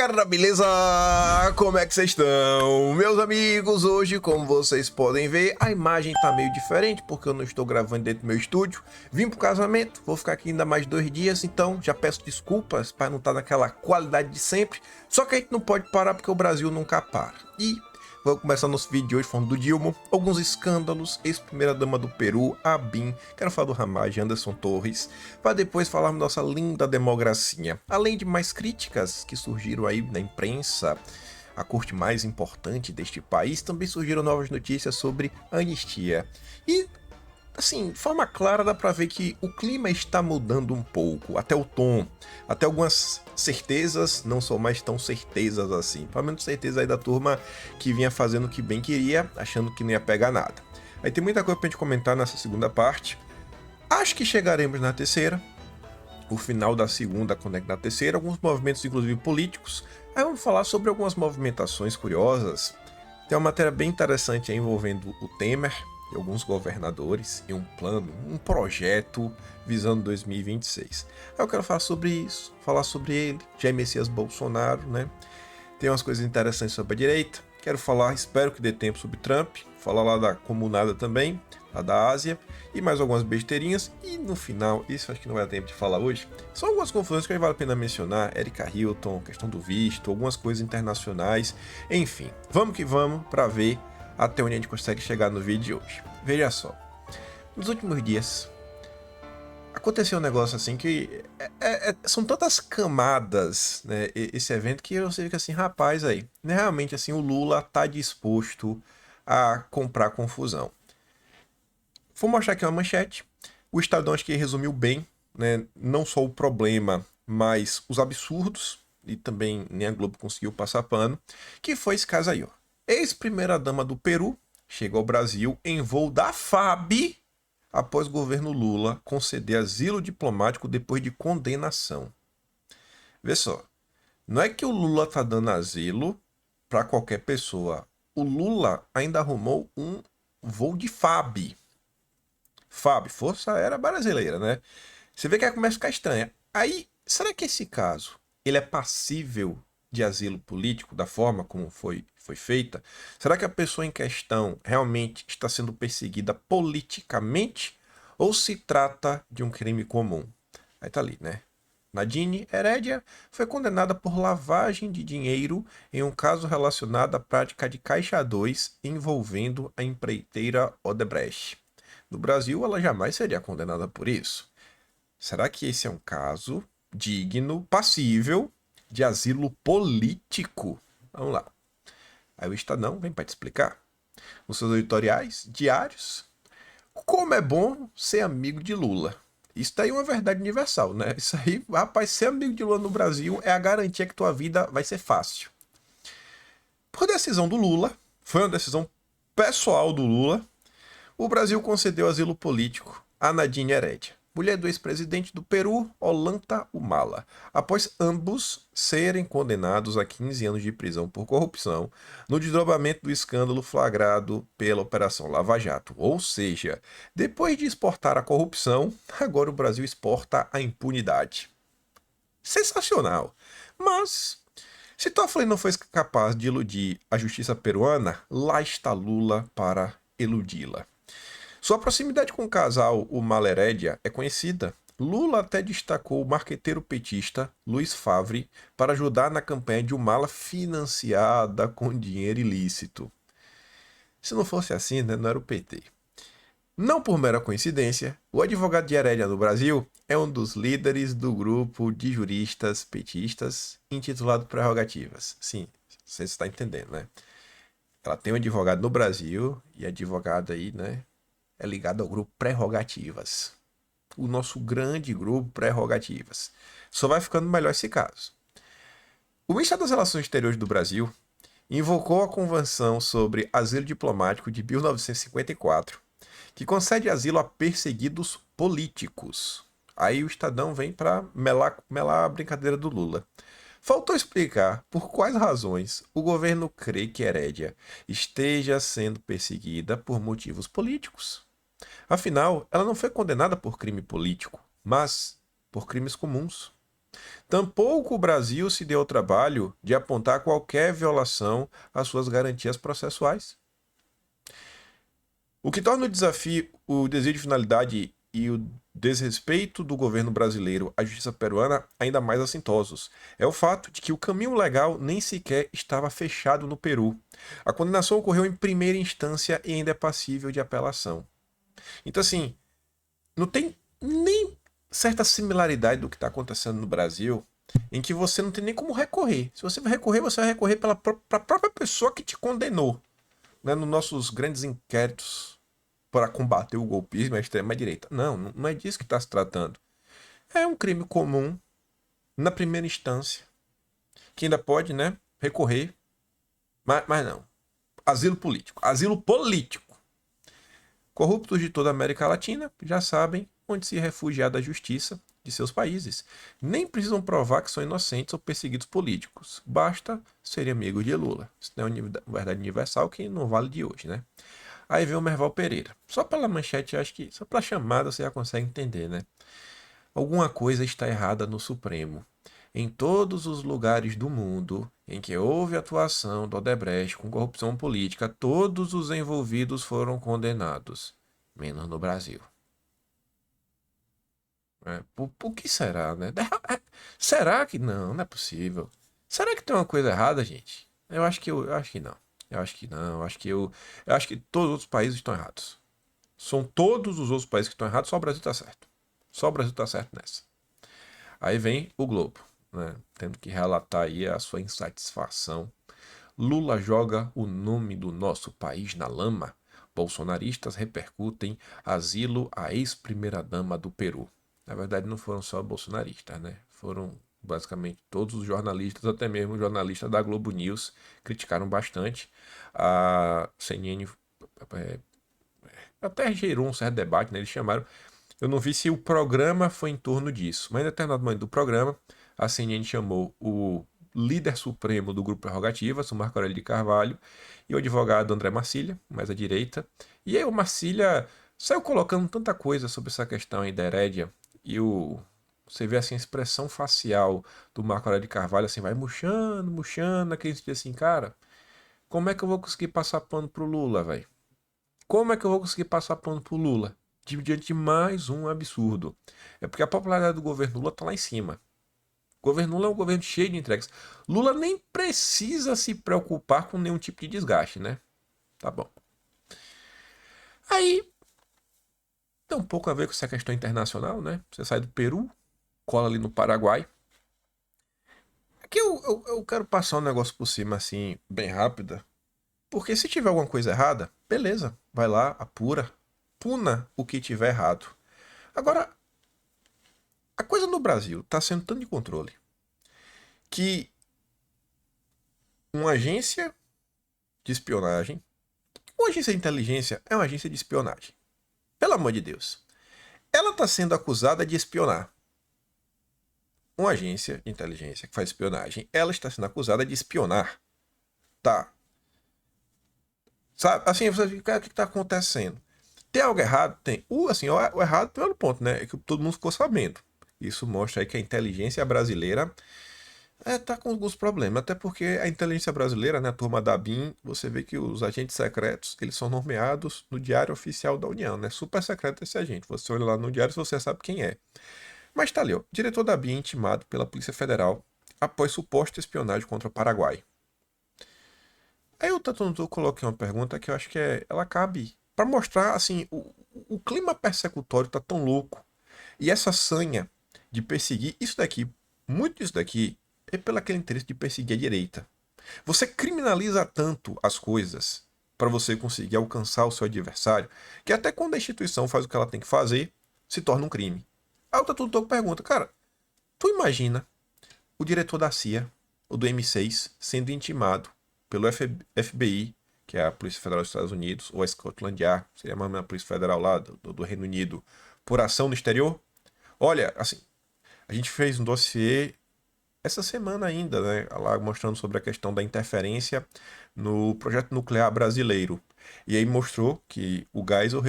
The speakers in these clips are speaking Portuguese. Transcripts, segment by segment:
galera, beleza? Como é que vocês estão? Meus amigos, hoje, como vocês podem ver, a imagem tá meio diferente, porque eu não estou gravando dentro do meu estúdio. Vim pro casamento, vou ficar aqui ainda mais 2 dias, então já peço desculpas para não estar naquela qualidade de sempre. Só que a gente não pode parar porque o Brasil nunca para. E vamos começar nosso vídeo de hoje falando do Dilma, alguns escândalos, ex-primeira-dama do Peru, Abin, quero falar do Ramagem, Anderson Torres, para depois falarmos da nossa linda democracia, além de mais críticas que surgiram aí na imprensa, a corte mais importante deste país, também surgiram novas notícias sobre a anistia. E assim, de forma clara dá pra ver que o clima está mudando um pouco, até o tom, até algumas certezas não são mais tão certezas assim. Pelo menos certeza aí da turma que vinha fazendo o que bem queria, achando que não ia pegar nada. Aí tem muita coisa pra gente comentar nessa segunda parte. Acho que chegaremos na terceira, o final da segunda conecta na terceira, alguns movimentos inclusive políticos. Aí vamos falar sobre algumas movimentações curiosas. Tem uma matéria bem interessante aí envolvendo o Temer e alguns governadores e um plano, um projeto visando 2026. Aí eu quero falar sobre isso, falar sobre ele, Jair Messias Bolsonaro, né? Tem umas coisas interessantes sobre a direita. Quero falar, espero que dê tempo sobre Trump, falar lá da comunada também, lá da Ásia, e mais algumas besteirinhas. E no final, isso acho que não vai dar tempo de falar hoje, são algumas confusões que vale a pena mencionar, Erika Hilton, questão do visto, algumas coisas internacionais, enfim. Vamos que vamos para ver até onde a gente consegue chegar no vídeo de hoje. Veja só, nos últimos dias aconteceu um negócio assim que são tantas camadas, né, esse evento, que você fica assim, rapaz, aí, né, realmente assim, o Lula tá disposto a comprar confusão. Vou mostrar aqui uma manchete. O Estadão acho que resumiu bem, né, não só o problema, mas os absurdos, e também nem a Globo conseguiu passar pano, que foi esse caso aí, ó. Ex-primeira-dama do Peru chega ao Brasil em voo da FAB após o governo Lula conceder asilo diplomático depois de condenação. Vê só, não é que o Lula tá dando asilo para qualquer pessoa. O Lula ainda arrumou um voo de FAB. FAB, Força Aérea Brasileira, né? Você vê que aí começa a ficar estranha. Aí, será que esse caso ele é passível de asilo político da forma como foi feita? Será que a pessoa em questão realmente está sendo perseguida politicamente ou se trata de um crime comum? Aí tá ali, né? Nadine Heredia foi condenada por lavagem de dinheiro em um caso relacionado à prática de Caixa 2 envolvendo a empreiteira Odebrecht. No Brasil, ela jamais seria condenada por isso. Será que esse é um caso digno, passível de asilo político? Vamos lá. Aí o Estadão vem para te explicar. Nos seus editoriais diários, como é bom ser amigo de Lula. Isso daí é uma verdade universal, né? Isso aí, rapaz, ser amigo de Lula no Brasil é a garantia que tua vida vai ser fácil. Por decisão do Lula, foi uma decisão pessoal do Lula, o Brasil concedeu asilo político a Nadine Heredia, mulher do ex-presidente do Peru, Ollanta Humala, após ambos serem condenados a 15 anos de prisão por corrupção no desdobramento do escândalo flagrado pela Operação Lava Jato. Ou seja, depois de exportar a corrupção, agora o Brasil exporta a impunidade. Sensacional! Mas se Toffoli não foi capaz de iludir a justiça peruana, lá está Lula para iludi-la. Sua proximidade com o casal, o Heredia, é conhecida. Lula até destacou o marqueteiro petista Luiz Favre para ajudar na campanha de Humala financiada com dinheiro ilícito. Se não fosse assim, né, não era o PT. Não por mera coincidência, o advogado de Heredia no Brasil é um dos líderes do grupo de juristas petistas intitulado Prerrogativas. Sim, você está entendendo, né? Ela tem um advogado no Brasil e advogado aí, né, é ligado ao grupo Prerrogativas. O nosso grande grupo Prerrogativas. Só vai ficando melhor esse caso. O Ministério das Relações Exteriores do Brasil invocou a Convenção sobre Asilo Diplomático de 1954, que concede asilo a perseguidos políticos. Aí o Estadão vem para melar a brincadeira do Lula. Faltou explicar por quais razões o governo crê que Heredia esteja sendo perseguida por motivos políticos. Afinal, ela não foi condenada por crime político, mas por crimes comuns. Tampouco o Brasil se deu ao trabalho de apontar qualquer violação às suas garantias processuais. O que torna o desafio, o desvio de finalidade e o desrespeito do governo brasileiro à justiça peruana ainda mais assintosos é o fato de que o caminho legal nem sequer estava fechado no Peru. A condenação ocorreu em primeira instância e ainda é passível de apelação. Então, assim, não tem nem certa similaridade do que está acontecendo no Brasil, em que você não tem nem como recorrer. Se você vai recorrer pela própria pessoa que te condenou, né, nos nossos grandes inquéritos para combater o golpismo e a extrema-direita. Não, não é disso que está se tratando. É um crime comum, na primeira instância, que ainda pode, né, recorrer, mas não. Asilo político. Asilo político. Corruptos de toda a América Latina já sabem onde se refugiar da justiça de seus países. Nem precisam provar que são inocentes ou perseguidos políticos. Basta serem amigos de Lula. Isso não é uma verdade universal que não vale de hoje, né? Aí vem o Merval Pereira. Só pela manchete, acho que só pela chamada você já consegue entender, né? Alguma coisa está errada no Supremo. Em todos os lugares do mundo em que houve atuação do Odebrecht com corrupção política, todos os envolvidos foram condenados, menos no Brasil. Por que será, né? Será que não? Não é possível. Será que tem uma coisa errada, gente? Eu acho que não. Eu acho que não. Eu acho que todos os outros países estão errados. São todos os outros países que estão errados, só o Brasil está certo. Só o Brasil está certo nessa. Aí vem o Globo, né? Tendo que relatar aí a sua insatisfação. Lula joga o nome do nosso país na lama. Bolsonaristas repercutem asilo à ex-primeira-dama do Peru. Na verdade, não foram só bolsonaristas, né? Foram basicamente todos os jornalistas, até mesmo os jornalistas da Globo News, criticaram bastante. A CNN até gerou um certo debate, né? Eles chamaram. Eu não vi se o programa foi em torno disso, mas em determinado momento do programa, a CNN chamou o líder supremo do grupo Prerrogativas, o Marco Aurélio de Carvalho, e o advogado André Marcília, mais à direita. E aí o Marcília saiu colocando tanta coisa sobre essa questão aí da Herédia, e você vê assim a expressão facial do Marco Aurélio de Carvalho, assim, vai murchando, murchando, aquele tipo assim, cara, como é que eu vou conseguir passar pano pro Lula, velho? Como é que eu vou conseguir passar pano pro Lula? Diante de mais um absurdo. É porque a popularidade do governo Lula tá lá em cima. O governo Lula é um governo cheio de entregas. Lula nem precisa se preocupar com nenhum tipo de desgaste, né? Tá bom. Aí tem um pouco a ver com essa questão internacional, né? Você sai do Peru, cola ali no Paraguai. Aqui eu quero passar um negócio por cima, assim, bem rápida. Porque se tiver alguma coisa errada, beleza, vai lá, apura, puna o que tiver errado. Agora, a coisa no Brasil está sendo tanto de controle que uma agência de espionagem, uma agência de inteligência é uma agência de espionagem. Pelo amor de Deus. Ela está sendo acusada de espionar. Uma agência de inteligência que faz espionagem, ela está sendo acusada de espionar. Tá. Sabe? Assim, você fica, o que está acontecendo? Tem algo errado? Tem. O errado, pelo ponto, né? É que todo mundo ficou sabendo. Isso mostra aí que a inteligência brasileira tá com alguns problemas, até porque a inteligência brasileira, né, a turma da BIM, você vê que os agentes secretos, eles são nomeados no Diário Oficial da União, né? Super secreto esse agente. Você olha lá no diário, você sabe quem é. Mas tá ali, ó. Diretor da BIM intimado pela Polícia Federal após suposta espionagem contra o Paraguai. Aí o Tatuntu coloquei uma pergunta que eu acho que ela cabe para mostrar, assim, o clima persecutório tá tão louco. E essa sanha de perseguir isso daqui, muito disso daqui, é pelo aquele interesse de perseguir a direita. Você criminaliza tanto as coisas para você conseguir alcançar o seu adversário, que até quando a instituição faz o que ela tem que fazer, se torna um crime. Aí o Tatuto pergunta, cara, tu imagina o diretor da CIA, ou do M6, sendo intimado pelo FBI, que é a Polícia Federal dos Estados Unidos, ou a Scotland Yard, seria mais ou menos a Polícia Federal lá do Reino Unido, por ação no exterior? Olha, assim, a gente fez um dossiê essa semana ainda, né, lá mostrando sobre a questão da interferência no projeto nuclear brasileiro. E aí mostrou que o Geisel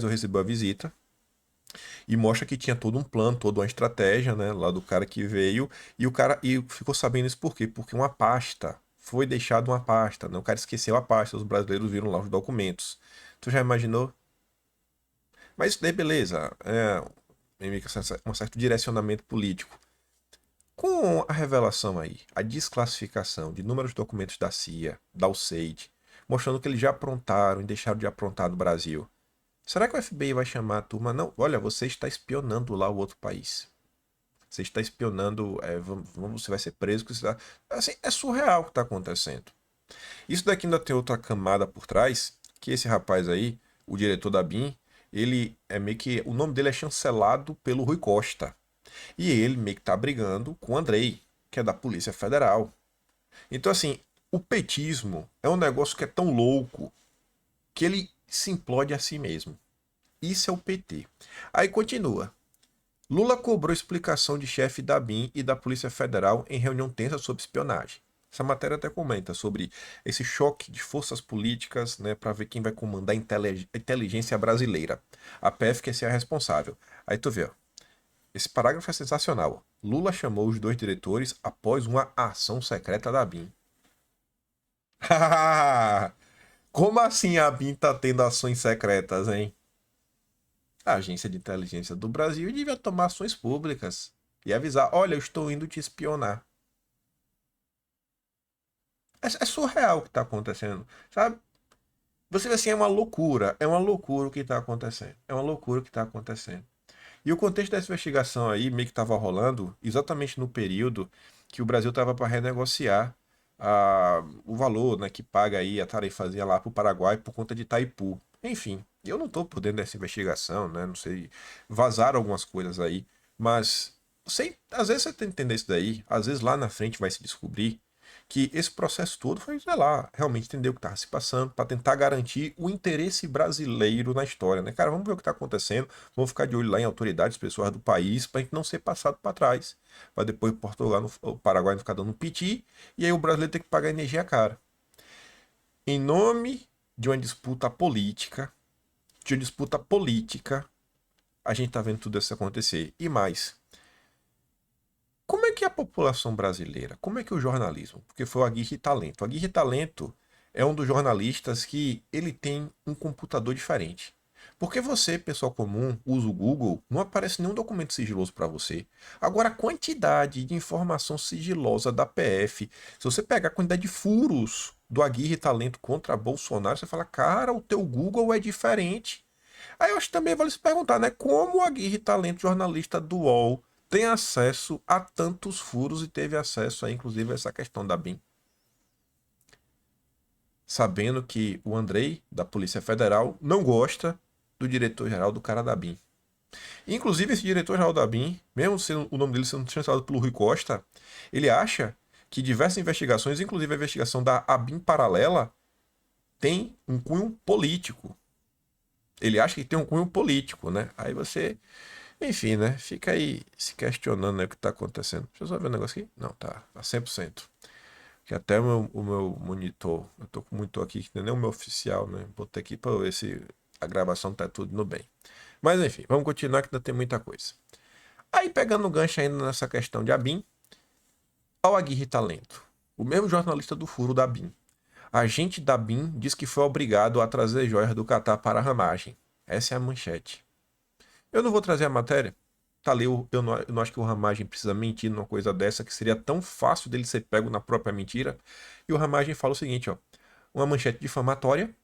recebeu a visita E mostra que tinha todo um plano, toda uma estratégia, né, lá do cara que veio, e o cara ficou sabendo isso por quê? Porque uma pasta, foi deixada uma pasta, né? O cara esqueceu a pasta, os brasileiros viram lá os documentos. Tu já imaginou? Mas isso daí, beleza, meio que um certo direcionamento político. Com a revelação aí, a desclassificação de inúmeros documentos da CIA, da USAID, mostrando que eles já aprontaram e deixaram de aprontar no Brasil. Será que o FBI vai chamar a turma? Não, olha, você está espionando lá o outro país. Você está espionando, você vai ser preso. Assim, é surreal o que está acontecendo. Isso daqui ainda tem outra camada por trás, que esse rapaz aí, o diretor da BIM, ele é meio que, o nome dele é chancelado pelo Rui Costa. E ele meio que tá brigando com o Andrei, que é da Polícia Federal. Então, assim, o petismo é um negócio que é tão louco que ele se implode a si mesmo. Isso é o PT. Aí continua. Lula cobrou explicação de chefe da BIM e da Polícia Federal em reunião tensa sobre espionagem. Essa matéria até comenta sobre esse choque de forças políticas, né, para ver quem vai comandar a inteligência brasileira. A PF quer ser a responsável. Aí tu vê, ó, esse parágrafo é sensacional. Lula chamou os dois diretores após uma ação secreta da BIM. Como assim a BIM tá tendo ações secretas, hein? A Agência de Inteligência do Brasil devia tomar ações públicas e avisar: olha, eu estou indo te espionar. É surreal o que está acontecendo, sabe? Você vê assim, é uma loucura o que está acontecendo. É uma loucura o que está acontecendo. E o contexto dessa investigação aí meio que estava rolando exatamente no período que o Brasil estava para renegociar o valor, né, que paga aí a tarifazinha lá para o Paraguai por conta de Itaipu. Enfim, eu não estou por dentro dessa investigação, né? Não sei, vazaram algumas coisas aí, mas sei, às vezes você tem que entender isso daí, às vezes lá na frente vai se descobrir que esse processo todo foi, sei lá, realmente entender o que estava se passando para tentar garantir o interesse brasileiro na história, né? Cara, vamos ver o que está acontecendo, vamos ficar de olho lá em autoridades pessoais do país para a gente não ser passado para trás, para depois Portugal, o Paraguai não ficar dando um piti e aí o brasileiro tem que pagar energia cara. Em nome de uma disputa política, a gente está vendo tudo isso acontecer. E mais, como é que é a população brasileira, como é que é o jornalismo? Porque foi o Aguirre Talento. O Aguirre Talento é um dos jornalistas que ele tem um computador diferente. Porque você, pessoal comum, usa o Google, não aparece nenhum documento sigiloso para você. Agora, a quantidade de informação sigilosa da PF, se você pegar a quantidade de furos do Aguirre Talento contra Bolsonaro, você fala, cara, o teu Google é diferente. Aí eu acho que também vale se perguntar, né? Como o Aguirre Talento, jornalista do UOL, tem acesso a tantos furos e teve acesso a, inclusive, a essa questão da BIM. Sabendo que o Andrei, da Polícia Federal, não gosta do diretor-geral do cara da BIM. Inclusive, esse diretor-geral da BIM, mesmo sendo, o nome dele sendo chancelado pelo Rui Costa, ele acha que diversas investigações, inclusive a investigação da ABIN paralela, tem um cunho político. Ele acha que tem um cunho político, né? Aí você, enfim, né? Fica aí se questionando, né, o que tá acontecendo. Deixa eu só ver um negócio aqui. Não, tá 100%. Que até o meu monitor, eu tô com o monitor aqui, que não é nem o meu oficial, né? Botei aqui pra ver se a gravação tá tudo no bem. Mas enfim, vamos continuar que ainda tem muita coisa. Aí pegando o gancho ainda nessa questão de ABIN, ao Aguirre Talento, o mesmo jornalista do furo da BIM. Agente da BIM diz que foi obrigado a trazer joias do Catar para a ramagem. Essa é a manchete. Eu não vou trazer a matéria. Tá ali, eu não acho que o Ramagem precisa mentir numa coisa dessa, que seria tão fácil dele ser pego na própria mentira. E o Ramagem fala o seguinte, ó. Uma manchete difamatória.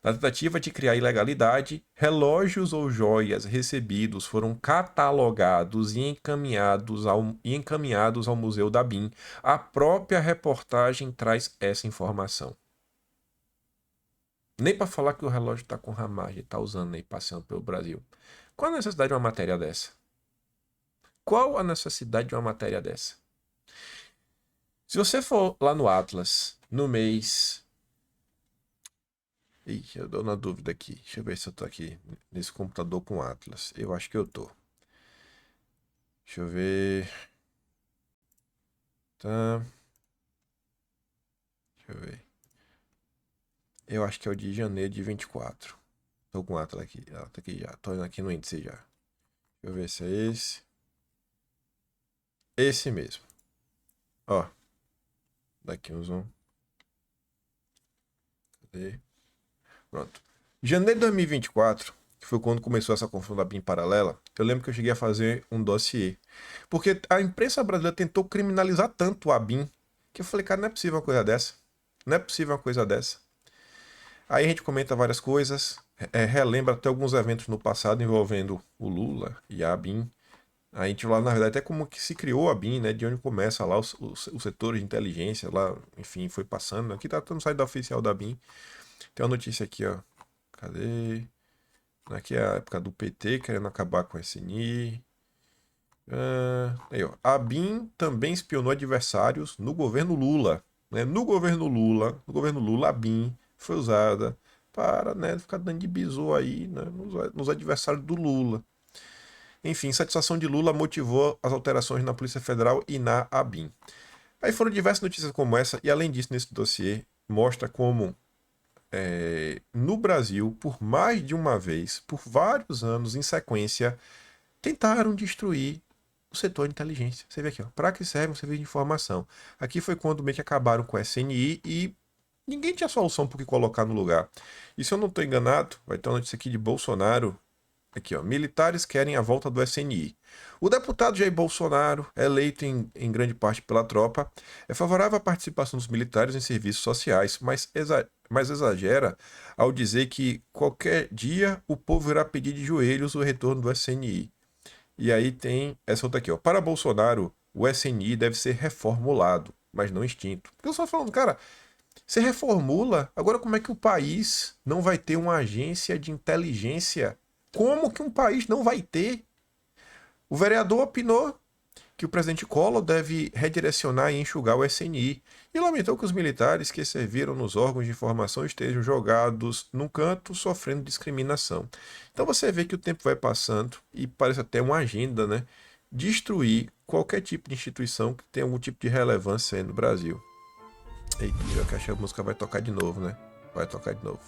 Na tentativa de criar ilegalidade, relógios ou joias recebidos foram catalogados e encaminhados ao Museu da BIM. A própria reportagem traz essa informação. Nem para falar que o relógio está com ramagem, está usando aí passeando pelo Brasil. Qual a necessidade de uma matéria dessa? Qual a necessidade de uma matéria dessa? Se você for lá no Atlas, no mês. Ih, eu dou na dúvida aqui. Deixa eu ver se eu tô aqui nesse computador com Atlas. Eu acho que eu tô. Deixa eu ver. Tá. Deixa eu ver. Eu acho que é o de janeiro de 24. Tô com o Atlas aqui. Ah, tá aqui já. Tô indo aqui no índice já. Deixa eu ver se é esse. Esse mesmo. Ó. Daqui um zoom. Cadê? Pronto. Janeiro de 2024, que foi quando começou essa confusão da BIM paralela, eu lembro que eu cheguei a fazer um dossiê. Porque a imprensa brasileira tentou criminalizar tanto a BIM, que eu falei, cara, não é possível uma coisa dessa. Não é possível uma coisa dessa. Aí a gente comenta várias coisas, relembra até alguns eventos no passado envolvendo o Lula e a BIM. A gente lá, na verdade, até como que se criou a BIM, né? De onde começa lá os setores de inteligência, lá, enfim, foi passando. Aqui tá no site da oficial da BIM. Tem uma notícia aqui, ó. Cadê? Aqui é a época do PT querendo acabar com a SNI. Aí, ó. A BIM também espionou adversários no governo Lula. Né? No governo Lula, a BIM foi usada para, né, ficar dando de bizu aí, né, nos adversários do Lula. Enfim, satisfação de Lula motivou as alterações na Polícia Federal e na ABIN. Aí foram diversas notícias como essa, e além disso, nesse dossiê, mostra como no Brasil, por mais de uma vez, por vários anos em sequência, tentaram destruir o setor de inteligência. Você vê aqui, ó, para que serve um serviço de informação? Aqui foi quando meio que acabaram com a SNI e ninguém tinha solução para o que colocar no lugar. E se eu não estou enganado, vai ter uma notícia aqui de Bolsonaro. Aqui, ó. Militares querem a volta do SNI. O deputado Jair Bolsonaro, eleito em grande parte pela tropa, é favorável à participação dos militares em serviços sociais, mas exagera ao dizer que qualquer dia o povo irá pedir de joelhos o retorno do SNI. E aí tem essa outra aqui, ó. Para Bolsonaro, o SNI deve ser reformulado, mas não extinto. Porque eu só falando, cara, você reformula, agora como é que o país não vai ter uma agência de inteligência? Como que um país não vai ter? O vereador opinou que o presidente Collor deve redirecionar e enxugar o SNI e lamentou que os militares que serviram nos órgãos de informação estejam jogados num canto sofrendo discriminação. Então você vê que o tempo vai passando e parece até uma agenda, né? Destruir qualquer tipo de instituição que tenha algum tipo de relevância aí no Brasil. Eita, pior que acho que a música vai tocar de novo, né? Vai tocar de novo.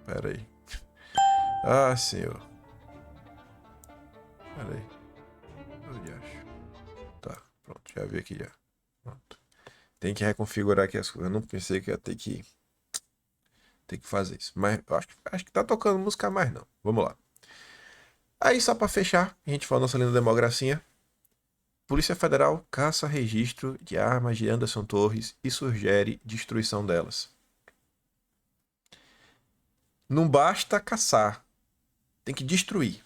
Pera aí. Ah, senhor. Pera aí. Onde acho? Tá, pronto, já vi aqui já. Pronto. Tem que reconfigurar aqui as coisas. Eu não pensei que ia ter que fazer isso. Mas eu acho que tá tocando música mais não. Vamos lá. Aí, só pra fechar, a gente fala nossa linda democracia. Polícia Federal caça registro de armas de Anderson Torres e sugere destruição delas. Não basta caçar, tem que destruir.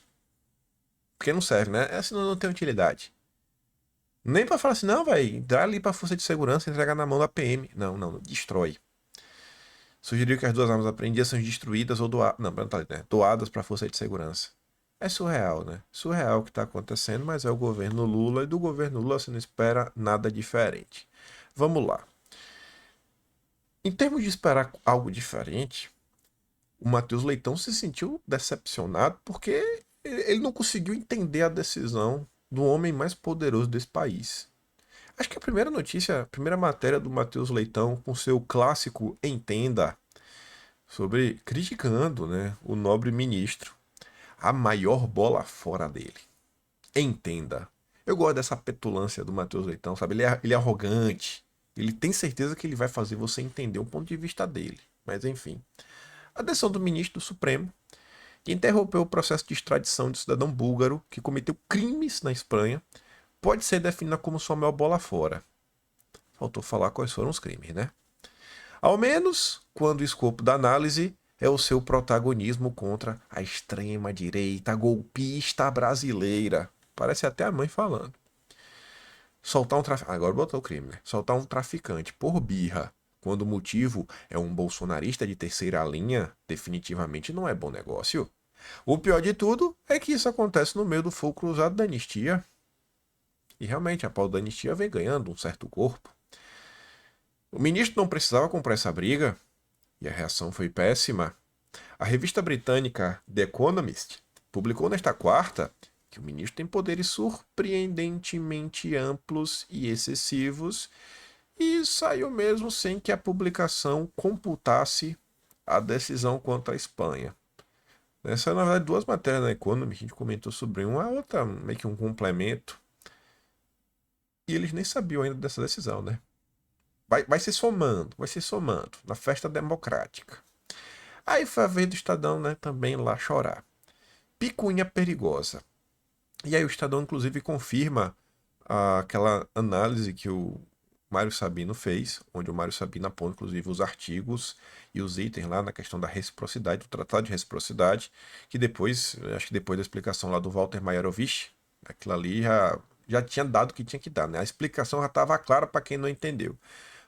Porque não serve, né? Essa não tem utilidade. Nem pra falar assim, não, vai, dá ali pra força de segurança e entregar na mão da PM. Não, não, destrói. Sugeriu que as duas armas apreendidas são destruídas ou doadas. Não, não tá, né? Doadas para a força de segurança. É surreal, né? Surreal o que está acontecendo, mas é o governo Lula e do governo Lula você não espera nada diferente. Vamos lá. Em termos de esperar algo diferente, o Matheus Leitão se sentiu decepcionado porque ele não conseguiu entender a decisão do homem mais poderoso desse país. Acho que a primeira notícia, a primeira matéria do Matheus Leitão com seu clássico Entenda, sobre criticando, né, o nobre ministro, a maior bola fora dele. Entenda. Eu gosto dessa petulância do Matheus Leitão, sabe? Ele é arrogante. Ele tem certeza que ele vai fazer você entender o ponto de vista dele. Mas enfim. A decisão do ministro do Supremo, que interrompeu o processo de extradição de cidadão búlgaro que cometeu crimes na Espanha, pode ser definida como sua maior bola fora. Faltou falar quais foram os crimes, né? Ao menos quando o escopo da análise é o seu protagonismo contra a extrema-direita golpista brasileira. Parece até a mãe falando. Soltar um traficante. Agora botou o crime, né? Soltar um traficante por birra, quando o motivo é um bolsonarista de terceira linha, definitivamente não é bom negócio. O pior de tudo é que isso acontece no meio do fogo cruzado da anistia. E realmente a pauta da anistia vem ganhando um certo corpo. O ministro não precisava comprar essa briga, e a reação foi péssima. A revista britânica The Economist publicou nesta quarta que o ministro tem poderes surpreendentemente amplos e excessivos e saiu mesmo sem que a publicação computasse a decisão contra a Espanha. Essa, na verdade, duas matérias na Economy, que a gente comentou sobre uma, a outra, meio que um complemento. E eles nem sabiam ainda dessa decisão, né? Vai se somando na festa democrática. Aí foi a vez do Estadão, né, também lá chorar. Picuinha perigosa. E aí o Estadão, inclusive, confirma aquela análise que o Mário Sabino fez, onde o Mário Sabino aponta, inclusive, os artigos e os itens lá na questão da reciprocidade, do Tratado de Reciprocidade, que depois, acho que depois da explicação lá do Walter Maierovitch, aquilo ali já tinha dado o que tinha que dar, né? A explicação já estava clara para quem não entendeu.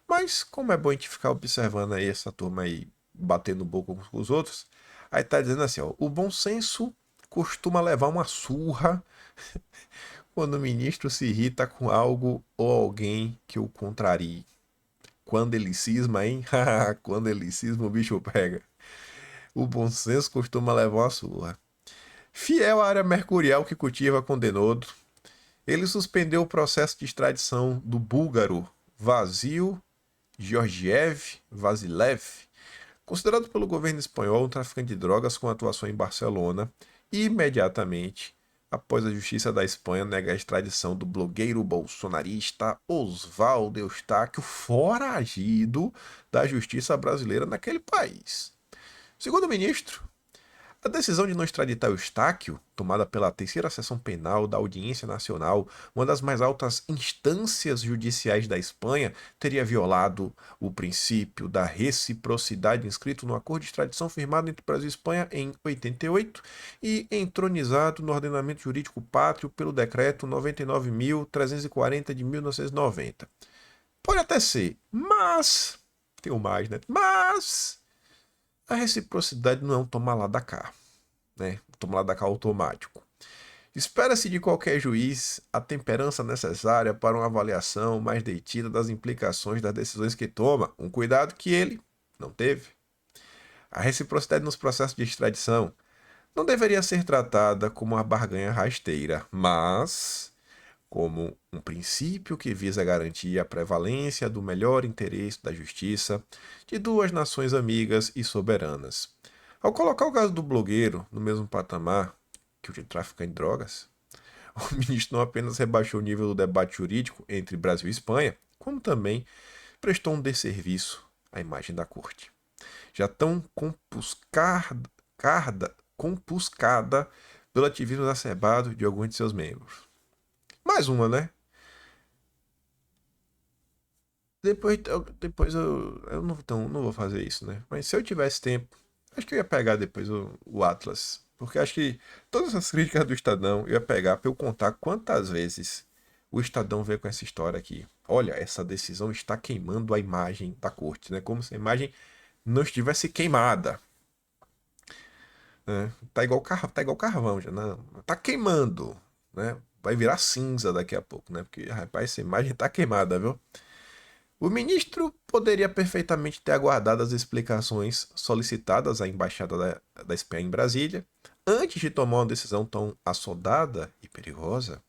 Mas como é bom a gente ficar observando aí essa turma aí batendo boca uns com os outros, aí tá dizendo assim, ó, o bom senso costuma levar uma surra quando o ministro se irrita com algo ou alguém que o contrarie. Quando ele cisma, hein? Quando ele cisma, o bicho pega. O bom senso costuma levar uma surra. Fiel à área mercurial que cultiva com Denodo, ele suspendeu o processo de extradição do búlgaro Vasil Georgiev Vasilev, considerado pelo governo espanhol um traficante de drogas com atuação em Barcelona, imediatamente após a justiça da Espanha negar a extradição do blogueiro bolsonarista Oswaldo Eustáquio, foragido da justiça brasileira naquele país. Segundo o ministro, a decisão de não extraditar Eustáquio, tomada pela terceira seção penal da Audiência Nacional, uma das mais altas instâncias judiciais da Espanha, teria violado o princípio da reciprocidade inscrito no acordo de extradição firmado entre Brasil e Espanha em 88 e entronizado no ordenamento jurídico pátrio pelo decreto 99.340 de 1990. Pode até ser, mas tem o mais, né? Mas a reciprocidade não é um tomar lá da cá, né? Um tomar lá da cá automático. Espera-se de qualquer juiz a temperança necessária para uma avaliação mais detida das implicações das decisões que toma, um cuidado que ele não teve. A reciprocidade nos processos de extradição não deveria ser tratada como uma barganha rasteira, mas como um princípio que visa garantir a prevalência do melhor interesse da justiça de duas nações amigas e soberanas. Ao colocar o caso do blogueiro no mesmo patamar que o de traficante de drogas, o ministro não apenas rebaixou o nível do debate jurídico entre Brasil e Espanha, como também prestou um desserviço à imagem da corte, já tão compuscada pelo ativismo exacerbado de alguns de seus membros. Mais uma, né? Depois eu não, então, não vou fazer isso, né? Mas se eu tivesse tempo, acho que eu ia pegar depois o Atlas. Porque acho que todas as críticas do Estadão eu ia pegar para eu contar quantas vezes o Estadão veio com essa história aqui. Olha, essa decisão está queimando a imagem da corte, né? Como se a imagem não estivesse queimada, né? Tá igual carvão já, não. Tá queimando, né? Vai virar cinza daqui a pouco, né? Porque, rapaz, essa imagem tá queimada, viu? O ministro poderia perfeitamente ter aguardado as explicações solicitadas à Embaixada da Espanha em Brasília, antes de tomar uma decisão tão assodada e perigosa.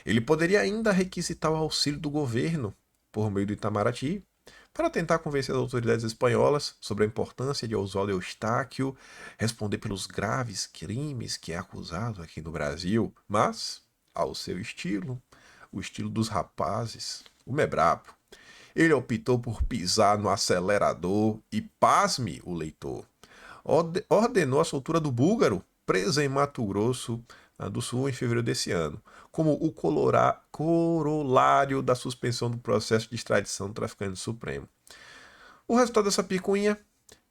Ele poderia ainda requisitar o auxílio do governo, por meio do Itamaraty, para tentar convencer as autoridades espanholas sobre a importância de Oswaldo Eustáquio responder pelos graves crimes que é acusado aqui no Brasil, mas, ao seu estilo, o estilo dos rapazes, o Mebrabo, ele optou por pisar no acelerador e, pasme o leitor, ordenou a soltura do búlgaro, preso em Mato Grosso do Sul em fevereiro desse ano, como o corolário da suspensão do processo de extradição do traficante supremo. O resultado dessa picuinha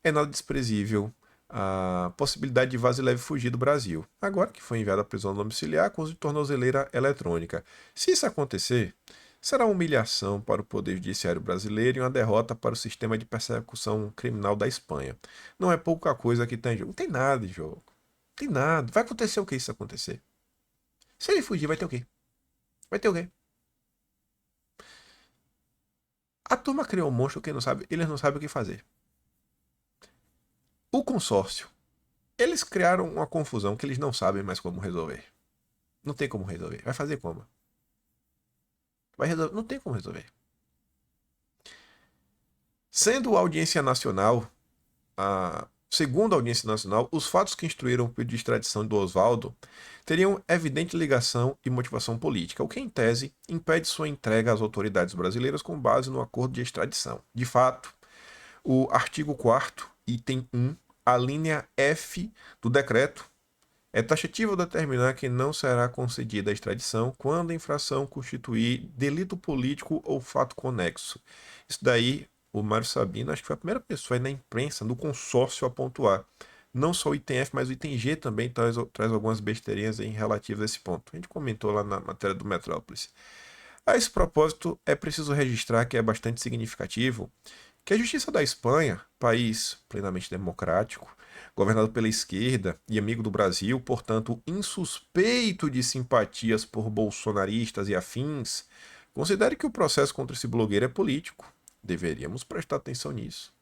é nada desprezível a possibilidade de Vasileve fugir do Brasil, agora que foi enviado à prisão domiciliar com uso de tornozeleira eletrônica. Se isso acontecer, será uma humilhação para o Poder Judiciário brasileiro e uma derrota para o sistema de persecução criminal da Espanha. Não é pouca coisa que tem em jogo. Não tem nada em jogo. Não tem nada. Vai acontecer o que isso acontecer? Se ele fugir, vai ter o quê? Vai ter o quê? A turma criou um monstro que não sabe, eles não sabem o que fazer. O consórcio. Eles criaram uma confusão que eles não sabem mais como resolver. Não tem como resolver. Vai fazer como? Vai resolver? Não tem como resolver. Sendo a audiência nacional, Segundo a Audiência Nacional, os fatos que instruíram o pedido de extradição do Oswaldo teriam evidente ligação e motivação política, o que, em tese, impede sua entrega às autoridades brasileiras com base no acordo de extradição. De fato, o artigo 4º, item 1, a linha F do decreto, é taxativo ao determinar que não será concedida a extradição quando a infração constituir delito político ou fato conexo. Isso daí, o Mário Sabino, acho que foi a primeira pessoa aí na imprensa, no consórcio, a pontuar. Não só o item F, mas o item G também traz algumas besteirinhas aí relativas a esse ponto. A gente comentou lá na matéria do Metrópolis. A esse propósito, é preciso registrar que é bastante significativo que a Justiça da Espanha, país plenamente democrático, governado pela esquerda e amigo do Brasil, portanto insuspeito de simpatias por bolsonaristas e afins, considere que o processo contra esse blogueiro é político. Deveríamos prestar atenção nisso.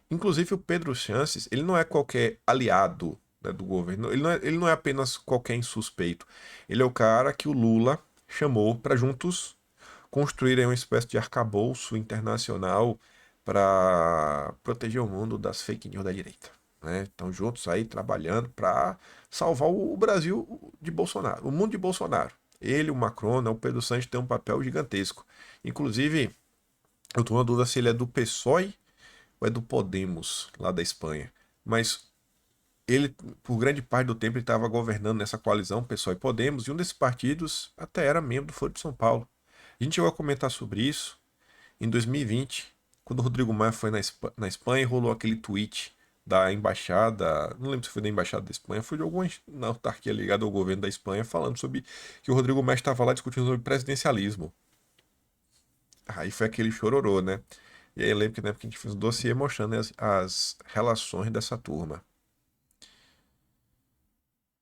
Inclusive o Pedro Chances, ele não é qualquer aliado, né, do governo, ele não é apenas qualquer insuspeito. Ele é o cara que o Lula chamou para juntos construírem uma espécie de arcabouço internacional para proteger o mundo das fake news da direita. Né? Estão juntos aí trabalhando para salvar o Brasil de Bolsonaro, o mundo de Bolsonaro. Ele, o Macron, né, o Pedro Sánchez tem um papel gigantesco. Inclusive, eu estou na dúvida se ele é do PSOE ou é do Podemos, lá da Espanha. Mas ele, por grande parte do tempo, ele estava governando nessa coalizão, PSOE e Podemos, e um desses partidos até era membro do Foro de São Paulo. A gente chegou a comentar sobre isso em 2020, quando o Rodrigo Maia foi na Espanha e rolou aquele tweet da embaixada, não lembro se foi da embaixada da Espanha, foi de alguma autarquia ligada ao governo da Espanha, falando sobre que o Rodrigo Maia estava lá discutindo sobre presidencialismo. Aí foi aquele chororô, né? E aí eu lembro que na época a gente fez um dossiê mostrando as relações dessa turma.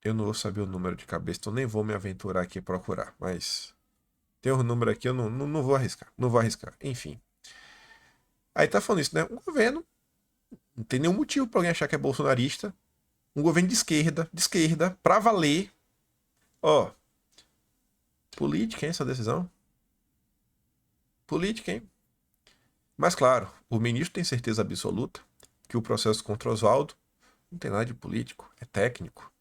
Eu não vou saber o número de cabeça, então nem vou me aventurar aqui a procurar, mas tem um número aqui, eu não vou arriscar, não vou arriscar. Enfim. Aí tá falando isso, né? Um governo, não tem nenhum motivo pra alguém achar que é bolsonarista. Um governo de esquerda, pra valer. Ó, política, hein, essa decisão? Política, hein? Mas claro, o ministro tem certeza absoluta que o processo contra Oswaldo não tem nada de político, é técnico.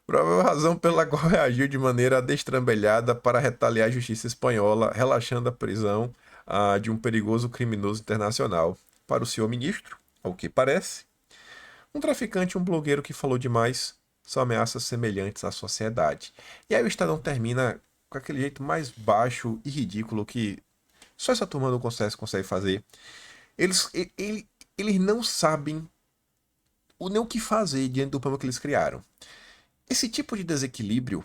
Provável razão pela qual reagiu de maneira destrambelhada para retaliar a justiça espanhola, relaxando a prisão de um perigoso criminoso internacional. Para o senhor ministro, ao que parece, um traficante e um blogueiro que falou demais são ameaças semelhantes à sociedade. E aí o Estadão termina com aquele jeito mais baixo e ridículo que só essa turma do Conselho consegue fazer. Eles não sabem nem o que fazer diante do problema que eles criaram. Esse tipo de desequilíbrio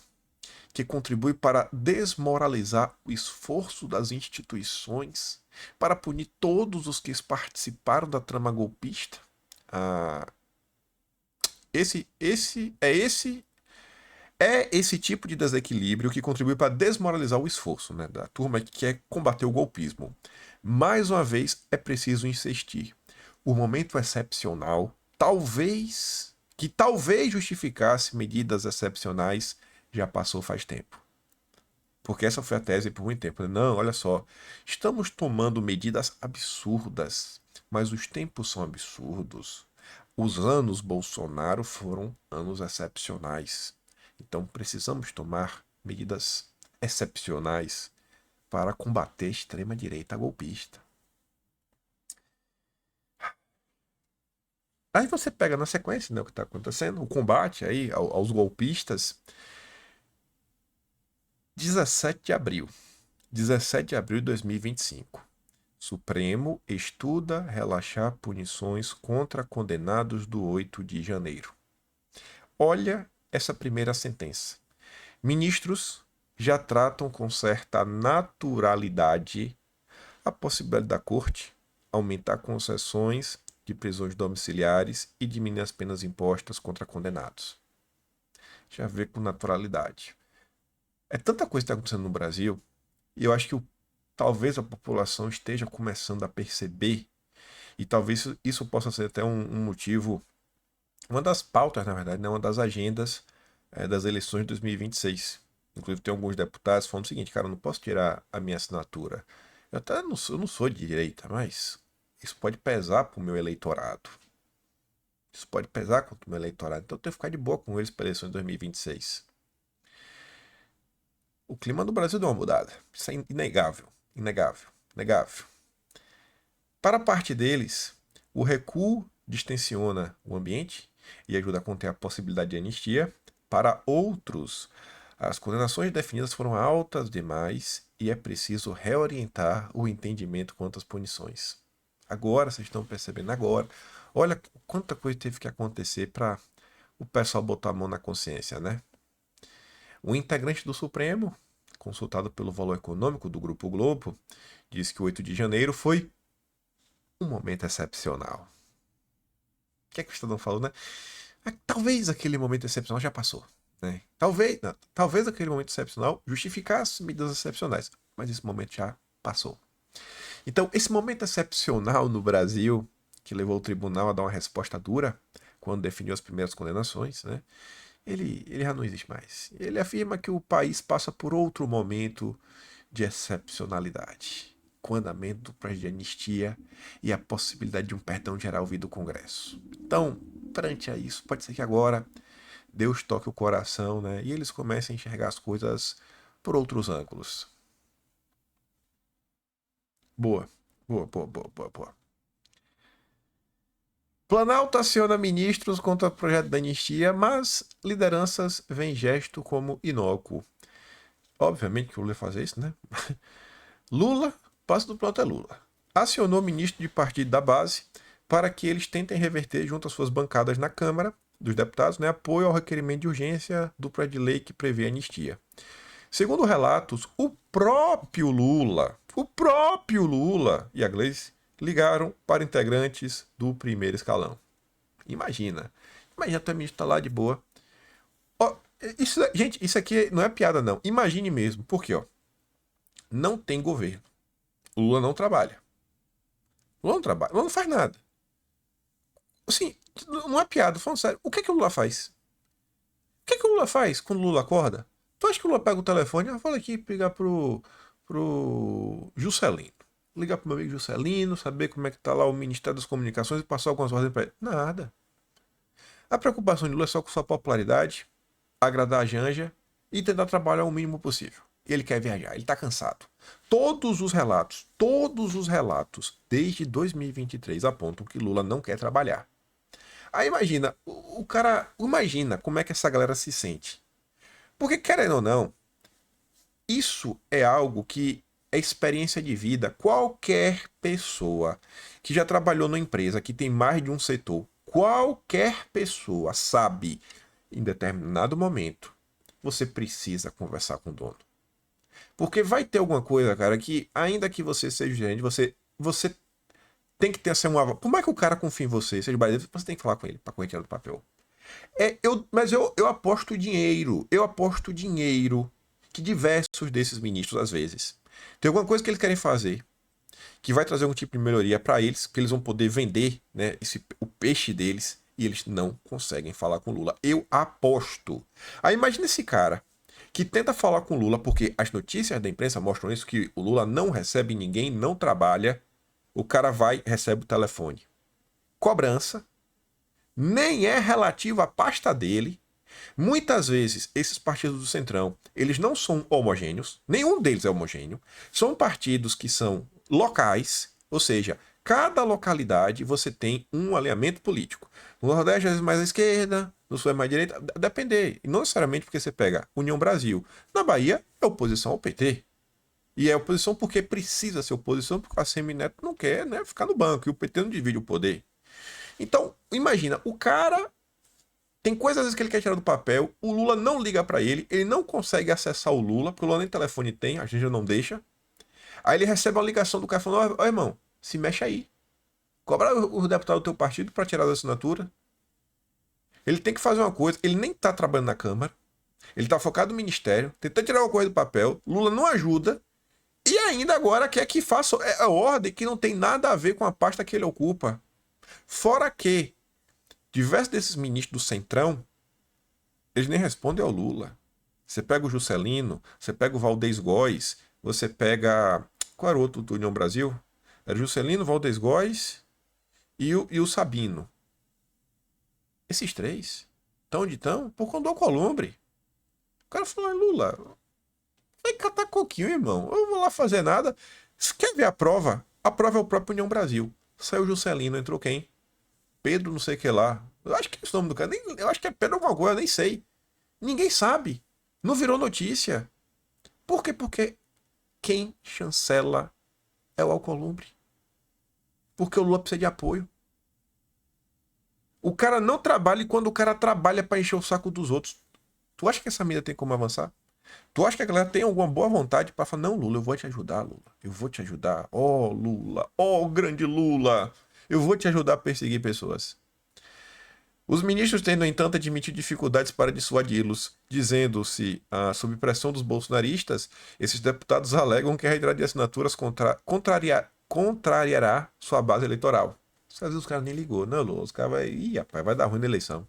que contribui para desmoralizar o esforço das instituições para punir todos os que participaram da trama golpista. Ah, esse tipo de desequilíbrio que contribui para desmoralizar o esforço, né, da turma que quer combater o golpismo. Mais uma vez, é preciso insistir. O momento excepcional, talvez justificasse medidas excepcionais, já passou faz tempo. Porque essa foi a tese por muito tempo. Não, olha só, estamos tomando medidas absurdas, mas os tempos são absurdos. Os anos Bolsonaro foram anos excepcionais. Então precisamos tomar medidas excepcionais para combater a extrema-direita golpista. Aí você pega na sequência, né, o que está acontecendo, o combate aí aos golpistas. 17 de abril. 17 de abril de 2025. Supremo estuda relaxar punições contra condenados do 8 de janeiro. Olha essa primeira sentença. Ministros já tratam com certa naturalidade a possibilidade da Corte aumentar concessões de prisões domiciliares e diminuir as penas impostas contra condenados. Já vê com naturalidade. É tanta coisa que está acontecendo no Brasil, e eu acho que talvez a população esteja começando a perceber, e talvez isso possa ser até um motivo, uma das pautas, na verdade, né, uma das agendas das eleições de 2026. Inclusive, tem alguns deputados falando o seguinte: cara, eu não posso tirar a minha assinatura. Eu até não sou de direita, mas isso pode pesar para o meu eleitorado. Isso pode pesar contra o meu eleitorado. Então eu tenho que ficar de boa com eles para a eleição de 2026. O clima do Brasil deu uma mudada. Isso é inegável. Inegável. Inegável. Para a parte deles, o recuo distensiona o ambiente e ajuda a conter a possibilidade de anistia. Para outros, as condenações definidas foram altas demais e é preciso reorientar o entendimento quanto às punições. Agora, vocês estão percebendo agora. Olha quanta coisa teve que acontecer para o pessoal botar a mão na consciência, né? O integrante do Supremo, consultado pelo Valor Econômico do Grupo Globo, disse que o 8 de janeiro foi um momento excepcional. O que é que o Estadão falou, né? Talvez aquele momento excepcional já passou, né? Talvez aquele momento excepcional justificasse medidas excepcionais, mas esse momento já passou. Então, esse momento excepcional no Brasil, que levou o tribunal a dar uma resposta dura, quando definiu as primeiras condenações, né? Ele já não existe mais. Ele afirma que o país passa por outro momento de excepcionalidade, com o andamento do projeto de anistia e a possibilidade de um perdão geral vindo do Congresso. Então, perante a isso, pode ser que agora Deus toque o coração, né? E eles comecem a enxergar as coisas por outros ângulos. Boa, boa, boa, boa, boa, boa. Planalto aciona ministros contra o projeto da anistia, mas lideranças veem gesto como inócuo. Obviamente que o Lula ia fazer isso, né? Lula, passo do Planalto é Lula. Acionou o ministro de partido da base para que eles tentem reverter junto às suas bancadas na Câmara dos Deputados, né, apoio ao requerimento de urgência do projeto de lei que prevê anistia. Segundo relatos, o próprio Lula e a Gleice ligaram para integrantes do primeiro escalão. Imagina tu é ministro, tá lá de boa. Ó, gente, isso aqui não é piada não. Imagine mesmo, porque ó, não tem governo. O Lula não trabalha. O Lula não trabalha, o Lula não faz nada. Assim, não é piada, falando sério. O que é que o Lula faz? O que é que o Lula faz quando o Lula acorda? Tu acha que o Lula pega o telefone? Ah, vou aqui pegar pro Juscelino. Ligar pro meu amigo Juscelino, saber como é que tá lá o Ministério das Comunicações e passar algumas ordens pra ele. Nada. A preocupação de Lula é só com sua popularidade, agradar a Janja e tentar trabalhar o mínimo possível. Ele quer viajar, ele tá cansado. Todos os relatos, desde 2023 apontam que Lula não quer trabalhar. Aí imagina, o cara, imagina como é que essa galera se sente. Porque querendo ou não, isso é algo que é experiência de vida. Qualquer pessoa que já trabalhou numa empresa que tem mais de um setor, qualquer pessoa sabe, em determinado momento, você precisa conversar com o dono. Porque vai ter alguma coisa, cara, que ainda que você seja gerente, você tem que ter assim uma... Por mais que o cara confie em você, seja brasileiro, você tem que falar com ele para correr do papel. Mas eu aposto dinheiro. Eu aposto dinheiro que diversos desses ministros, às vezes, tem alguma coisa que eles querem fazer que vai trazer algum tipo de melhoria para eles, que eles vão poder vender, né, o peixe deles, e eles não conseguem falar com Lula. Eu aposto. Aí imagina esse cara que tenta falar com Lula, porque as notícias da imprensa mostram isso, que o Lula não recebe ninguém, não trabalha, o cara vai e recebe o telefone. Cobrança, nem é relativo à pasta dele. Muitas vezes, esses partidos do Centrão, eles não são homogêneos, nenhum deles é homogêneo, são partidos que são locais, ou seja, cada localidade você tem um alinhamento político. No Nordeste, às vezes mais à esquerda, no Sul é mais à direita, depender. E não necessariamente porque você pega União Brasil. Na Bahia, é oposição ao PT. E é oposição porque precisa ser oposição, porque a Semineto não quer, né, ficar no banco, e o PT não divide o poder. Então, imagina, o cara tem coisas às vezes que ele quer tirar do papel, o Lula não liga pra ele não consegue acessar o Lula, porque o Lula nem telefone tem, a gente já não deixa. Aí ele recebe uma ligação do cara falando, ó irmão, se mexe aí. Cobra o deputado do teu partido pra tirar da assinatura. Ele tem que fazer uma coisa, ele nem tá trabalhando na Câmara, ele tá focado no Ministério, tentando tirar uma coisa do papel, Lula não ajuda, e ainda agora quer que faça a ordem que não tem nada a ver com a pasta que ele ocupa. Fora que diversos desses ministros do Centrão, eles nem respondem ao Lula. Você pega o Juscelino, você pega o Valdez Góes, você pega... Qual era o outro do União Brasil? Era Juscelino, Valdez Góes e o Sabino. Esses três estão onde estão? Por conta do Alcolumbre. O cara falou, Lula, vai catar coquinho, irmão. Eu não vou lá fazer nada. Você quer ver a prova? A prova é o próprio União Brasil. Saiu Juscelino, entrou quem? Pedro não sei o que lá. Eu acho que é esse nome do cara. Eu acho que é Pedro alguma coisa, eu nem sei. Ninguém sabe. Não virou notícia. Por quê? Porque quem chancela é o Alcolumbre. Porque o Lula precisa de apoio. O cara não trabalha e quando o cara trabalha pra encher o saco dos outros, tu acha que essa mídia tem como avançar? Tu acha que a galera tem alguma boa vontade pra falar, não, Lula, eu vou te ajudar, Lula. Eu vou te ajudar. Ó, Lula. Ó, grande Lula. Eu vou te ajudar a perseguir pessoas. Os ministros têm, no entanto, admitido dificuldades para dissuadi-los, dizendo-se, sob pressão dos bolsonaristas, esses deputados alegam que a retirada de assinaturas contrariará sua base eleitoral. Às vezes os caras nem ligou, não, Lula, os caras vai dar ruim na eleição.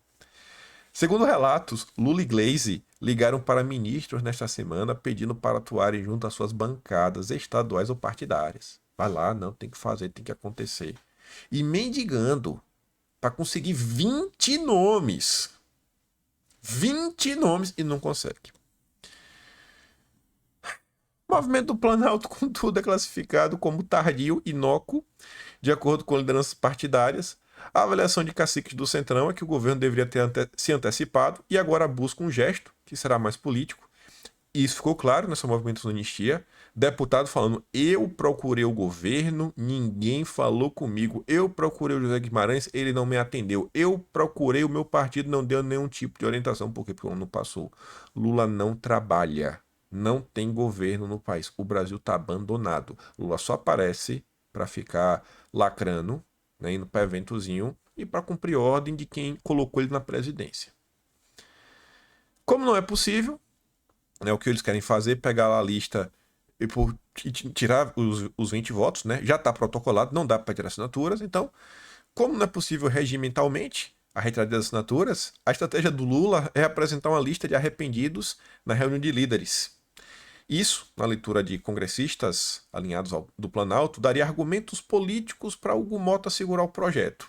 Segundo relatos, Lula e Gleisi ligaram para ministros nesta semana pedindo para atuarem junto às suas bancadas estaduais ou partidárias. Vai lá, não, tem que fazer, tem que acontecer. E mendigando para conseguir 20 nomes. 20 nomes e não consegue. O movimento do Planalto, contudo, é classificado como tardio e inócuo, de acordo com lideranças partidárias. A avaliação de caciques do Centrão é que o governo deveria ter se antecipado e agora busca um gesto, que será mais político. E isso ficou claro nessa movimento de anistia. Deputado falando, eu procurei o governo, ninguém falou comigo. Eu procurei o José Guimarães, ele não me atendeu. Eu procurei o meu partido, não deu nenhum tipo de orientação. Por quê? Porque o ano não passou. Lula não trabalha. Não tem governo no país. O Brasil está abandonado. Lula só aparece para ficar lacrando, né, indo para eventozinho e para cumprir ordem de quem colocou ele na presidência. Como não é possível, né, o que eles querem fazer é pegar lá a lista e tirar os 20 votos, né? Já está protocolado, não dá para tirar assinaturas. Então, como não é possível regimentalmente a retirada das assinaturas, a estratégia do Lula é apresentar uma lista de arrependidos na reunião de líderes. Isso, na leitura de congressistas alinhados do Planalto, daria argumentos políticos para Hugo Mota segurar o projeto.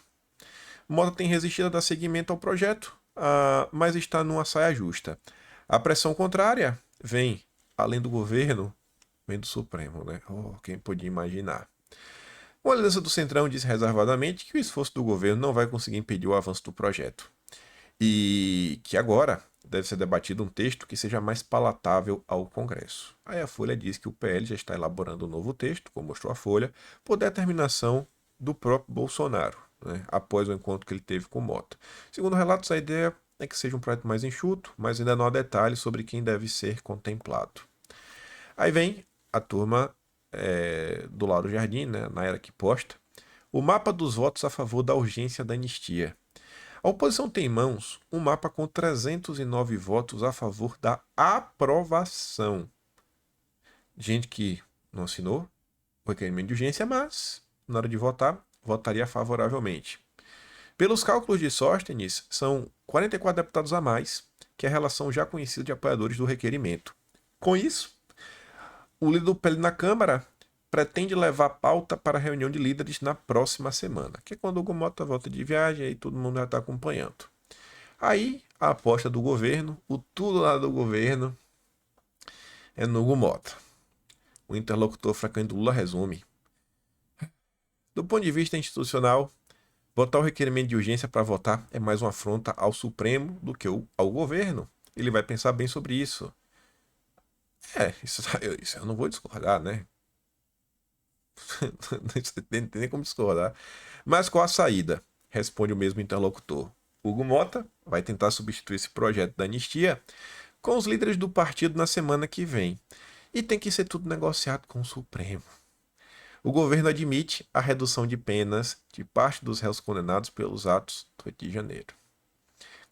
Mota tem resistido a dar seguimento ao projeto, mas está numa saia justa. A pressão contrária vem, além do governo, vem do Supremo, né? Oh, quem podia imaginar? Uma liderança do Centrão disse reservadamente que o esforço do governo não vai conseguir impedir o avanço do projeto. E que agora deve ser debatido um texto que seja mais palatável ao Congresso. Aí a Folha diz que o PL já está elaborando um novo texto, como mostrou a Folha, por determinação do próprio Bolsonaro, né, após o encontro que ele teve com o Mota. Segundo relatos, a ideia é que seja um projeto mais enxuto, mas ainda não há detalhes sobre quem deve ser contemplado. Aí vem a turma do Lauro Jardim, né, na era que posta, o mapa dos votos a favor da urgência da anistia. A oposição tem em mãos um mapa com 309 votos a favor da aprovação. Gente que não assinou o requerimento de urgência, mas, na hora de votar, votaria favoravelmente. Pelos cálculos de Sóstenes, são 44 deputados a mais, que é a relação já conhecida de apoiadores do requerimento. Com isso, o líder do PL na Câmara pretende levar a pauta para a reunião de líderes na próxima semana, que é quando o Hugo Mota volta de viagem e todo mundo já está acompanhando. Aí, a aposta do governo, o tudo lá do governo, é no Hugo Mota. O interlocutor frequente do Lula resume. Do ponto de vista institucional, votar o requerimento de urgência para votar é mais uma afronta ao Supremo do que ao governo. Ele vai pensar bem sobre isso. Isso eu não vou discordar, né? Não tem nem como discordar. Mas qual a saída? Responde o mesmo interlocutor. Hugo Mota vai tentar substituir esse projeto da anistia com os líderes do partido na semana que vem. E tem que ser tudo negociado com o Supremo. O governo admite a redução de penas de parte dos réus condenados pelos atos do 8 de janeiro.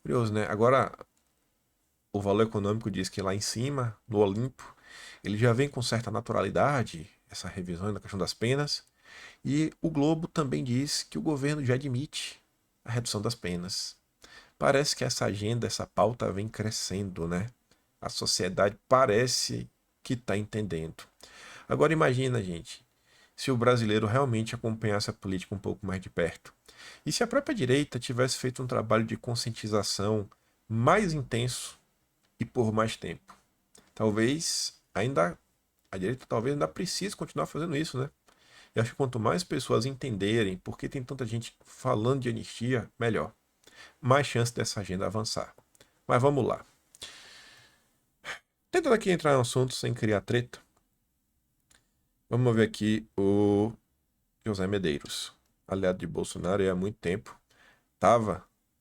Curioso, né? Agora, o Valor Econômico diz que lá em cima, no Olimpo, ele já vem com certa naturalidade, essa revisão na questão das penas. E o Globo também diz que o governo já admite a redução das penas. Parece que essa agenda, essa pauta vem crescendo, né? A sociedade parece que está entendendo. Agora imagina, gente, se o brasileiro realmente acompanhasse a política um pouco mais de perto. E se a própria direita tivesse feito um trabalho de conscientização mais intenso e por mais tempo. Talvez ainda a direita talvez ainda precise continuar fazendo isso, né? E acho que quanto mais pessoas entenderem por que tem tanta gente falando de anistia, melhor. Mais chance dessa agenda avançar. Mas vamos lá. Tentando aqui entrar no assunto sem criar treta. Vamos ver aqui o José Medeiros, aliado de Bolsonaro há muito tempo.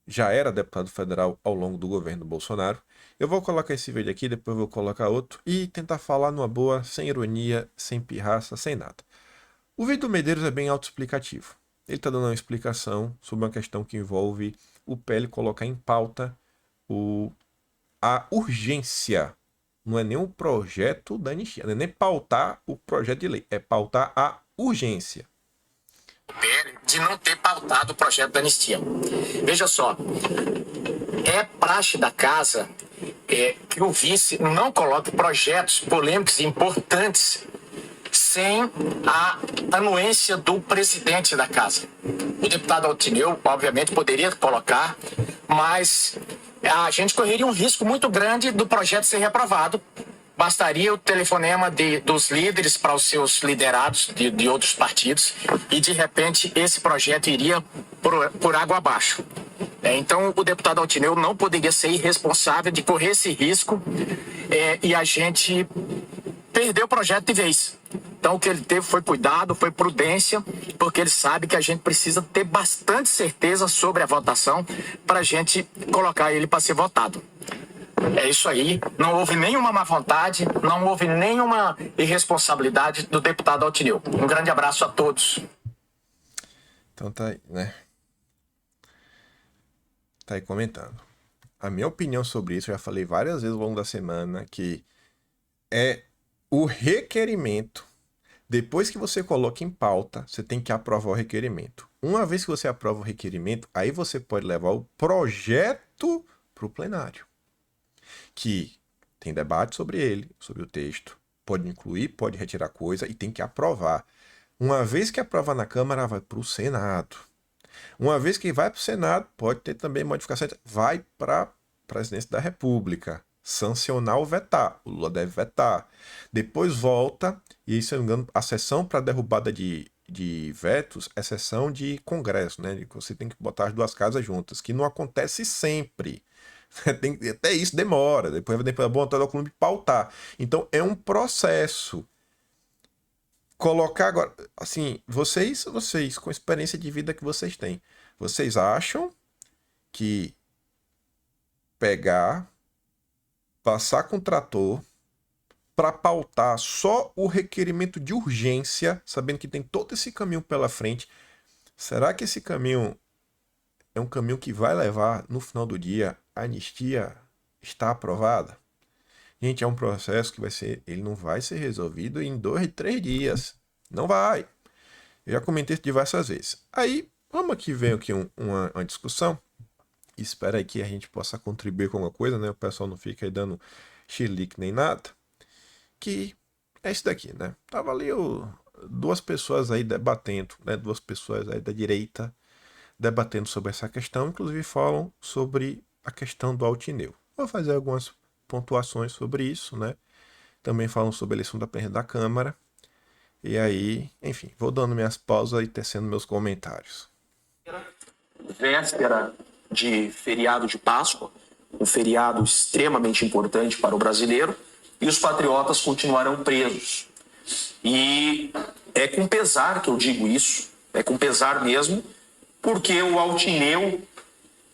Já era deputado federal ao longo do governo Bolsonaro. Eu vou colocar esse vídeo aqui, depois vou colocar outro e tentar falar numa boa, sem ironia, sem pirraça, sem nada. O vídeo do Medeiros é bem autoexplicativo. Ele está dando uma explicação sobre uma questão que envolve o PL colocar em pauta a urgência. Não é nem o projeto da anistia, não é nem pautar o projeto de lei, é pautar a urgência. De não ter pautado o projeto da anistia. Veja só, é praxe da casa que o vice não coloque projetos polêmicos e importantes sem a anuência do presidente da casa. O deputado Altineu, obviamente, poderia colocar, mas a gente correria um risco muito grande do projeto ser reprovado. Bastaria o telefonema dos líderes para os seus liderados de outros partidos e, de repente, esse projeto iria por água abaixo. Então, o deputado Altineu não poderia ser irresponsável de correr esse risco e a gente perder o projeto de vez. Então, o que ele teve foi cuidado, foi prudência, porque ele sabe que a gente precisa ter bastante certeza sobre a votação para a gente colocar ele para ser votado. É isso aí, não houve nenhuma má vontade, não houve nenhuma irresponsabilidade do deputado Altineu. Um grande abraço a todos. Então tá aí, né? Tá aí comentando. A minha opinião sobre isso, eu já falei várias vezes ao longo da semana, que é o requerimento. Depois que você coloca em pauta, você tem que aprovar o requerimento. Uma vez que você aprova o requerimento, aí você pode levar o projeto para o plenário, que tem debate sobre ele, sobre o texto, pode incluir, pode retirar coisa e tem que aprovar. Uma vez que aprovar na Câmara, vai para o Senado. Uma vez que vai para o Senado, pode ter também modificação, vai para a Presidência da República. Sancionar ou vetar. O Lula deve vetar. Depois volta, e se eu não me engano, a sessão para derrubada de vetos é sessão de Congresso, né? Você tem que botar as duas casas juntas, que não acontece sempre. Até isso demora. Depois vai botar o clube pautar. Então é um processo. Colocar agora, assim, vocês com a experiência de vida que vocês têm, vocês acham que pegar, passar com o trator para pautar só o requerimento de urgência, sabendo que tem todo esse caminho pela frente, será que esse caminho é um caminho que vai levar, no final do dia, a anistia está aprovada? Gente, é um processo que ele não vai ser resolvido em 2, 3 dias. Não vai. Eu já comentei isso diversas vezes. Aí, vamos aqui ver aqui uma discussão. Espero aí que a gente possa contribuir com alguma coisa, né? O pessoal não fica aí dando chilique nem nada. Que é isso daqui, né? Tava ali duas pessoas aí debatendo, né? Duas pessoas aí da direita debatendo sobre essa questão. Inclusive falam sobre a questão do Altineu. Vou fazer algumas pontuações sobre isso, né? Também falam sobre a eleição da presidente da Câmara. E aí, enfim, vou dando minhas pausas e tecendo meus comentários. Véspera de feriado de Páscoa, um feriado extremamente importante para o brasileiro, e os patriotas continuarão presos. E é com pesar que eu digo isso, é com pesar mesmo, porque o Altineu,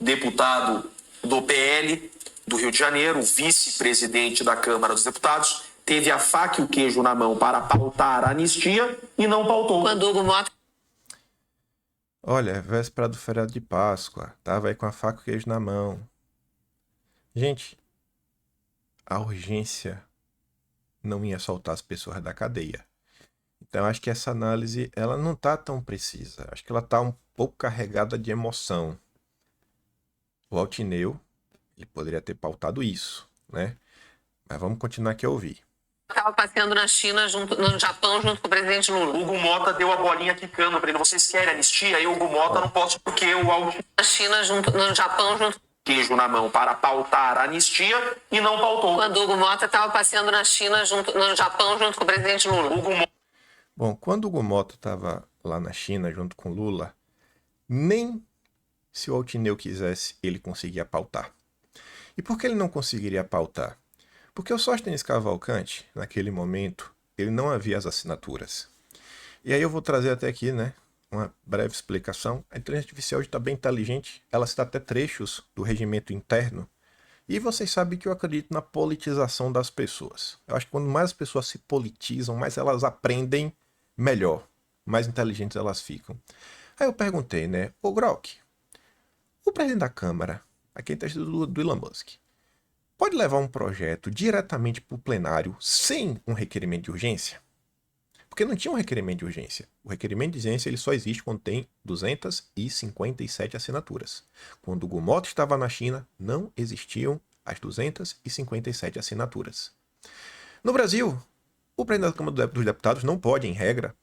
deputado do PL do Rio de Janeiro, vice-presidente da Câmara dos Deputados, teve a faca e o queijo na mão para pautar a anistia e não pautou. Olha, véspera do feriado de Páscoa, tava aí com a faca e o queijo na mão. Gente, a urgência não ia soltar as pessoas da cadeia. Então acho que essa análise, ela não tá tão precisa. Acho que ela tá um pouco carregada de emoção. O Altineu, ele poderia ter pautado isso, né? Mas vamos continuar aqui a ouvir. Estava passeando na China, no Japão, junto com o presidente Lula. O Hugo Mota deu a bolinha quicando para ele. Vocês querem anistia? Eu, Hugo Mota, não posso porque eu Na China, no Japão, junto queijo na mão para pautar a anistia e não pautou. quando o Hugo Mota estava passeando na China, no Japão, junto com o presidente Lula. Bom, quando o Hugo Mota estava lá na China junto com Lula, nem se o Altineu quisesse, ele conseguia pautar. E por que ele não conseguiria pautar? Porque o Sóstenes Cavalcante, naquele momento, ele não havia as assinaturas. E aí eu vou trazer até aqui, né, uma breve explicação. A inteligência artificial está bem inteligente, ela cita até trechos do regimento interno. E vocês sabem que eu acredito na politização das pessoas. Eu acho que quando mais as pessoas se politizam, mais elas aprendem melhor, mais inteligentes elas ficam. Aí eu perguntei, né, ô Grok, o presidente da Câmara, aqui está do Elon Musk, pode levar um projeto diretamente para o plenário sem um requerimento de urgência? Porque não tinha um requerimento de urgência. O requerimento de urgência ele só existe quando tem 257 assinaturas. Quando o Hugo Mota estava na China, não existiam as 257 assinaturas. No Brasil, o presidente da Câmara dos Deputados não pode, em regra,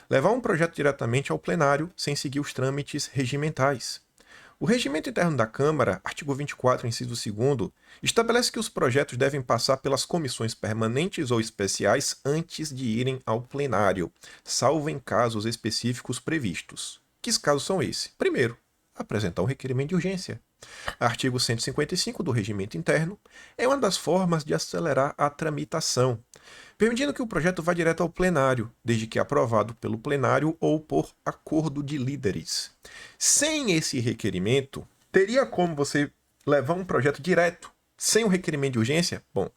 levar um projeto diretamente ao plenário sem seguir os trâmites regimentais. O Regimento Interno da Câmara, artigo 24, inciso 2º, estabelece que os projetos devem passar pelas comissões permanentes ou especiais antes de irem ao plenário, salvo em casos específicos previstos. Que casos são esses? Primeiro, apresentar um requerimento de urgência. Artigo 155 do Regimento Interno é uma das formas de acelerar a tramitação, permitindo que o projeto vá direto ao plenário, desde que aprovado pelo plenário ou por acordo de líderes. Sem esse requerimento, teria como você levar um projeto direto, sem um requerimento de urgência? Bom,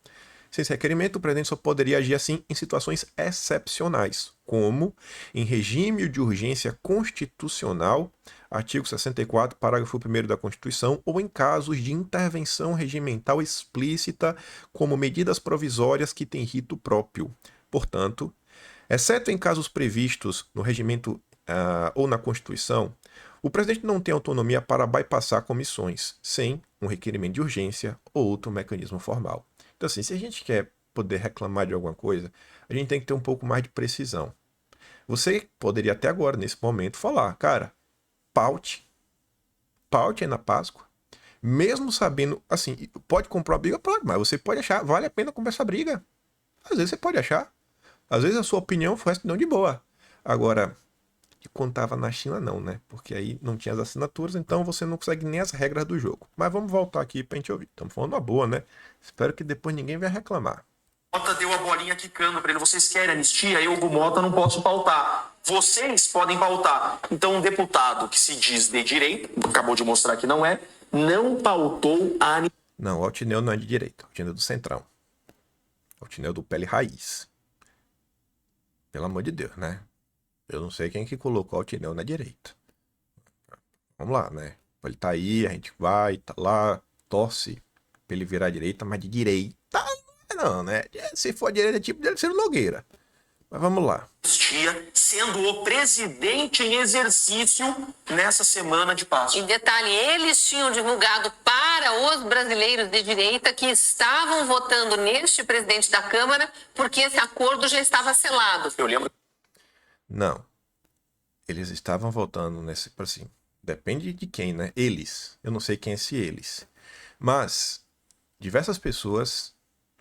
sem esse requerimento, o presidente só poderia agir assim em situações excepcionais, como em regime de urgência constitucional, artigo 64, parágrafo 1º da Constituição, ou em casos de intervenção regimental explícita, como medidas provisórias que têm rito próprio. Portanto, exceto em casos previstos no regimento ou na Constituição, o presidente não tem autonomia para bypassar comissões, sem um requerimento de urgência ou outro mecanismo formal. Então, assim, se a gente quer poder reclamar de alguma coisa, a gente tem que ter um pouco mais de precisão. Você poderia até agora, nesse momento, falar, cara, paute aí na Páscoa, mesmo sabendo, assim, pode comprar uma briga, pode, mas você pode achar, vale a pena comprar essa briga. Às vezes você pode achar, às vezes a sua opinião foi não de boa. Agora, quando estava na China não, né? Porque aí não tinha as assinaturas, então você não consegue nem as regras do jogo. Mas vamos voltar aqui pra gente ouvir. Estamos falando uma boa, né? Espero que depois ninguém venha reclamar. Mota deu a bolinha quicando para ele. Vocês querem anistia? Eu, Hugo Mota, não posso pautar. Vocês podem pautar. Então, um deputado que se diz de direita, acabou de mostrar que não é, não pautou a anistia. Não, o Altineu não é de direita. O Altineu é do Centrão. O Altineu é do pele raiz. Pelo amor de Deus, né? Eu não sei quem que colocou o Altineu na direita. Vamos lá, né? Ele tá aí, a gente vai, tá lá, torce pra ele virar à direita, mas de direita não, né? Se for a direita, é tipo de Ciro Nogueira. Mas vamos lá. Sendo o presidente em exercício nessa semana de Páscoa. Em detalhe, eles tinham divulgado para os brasileiros de direita que estavam votando neste presidente da Câmara porque esse acordo já estava selado. Eu lembro. Não. Eles estavam votando nesse, assim, depende de quem, né? Eles. Eu não sei quem é esse eles. Mas diversas pessoas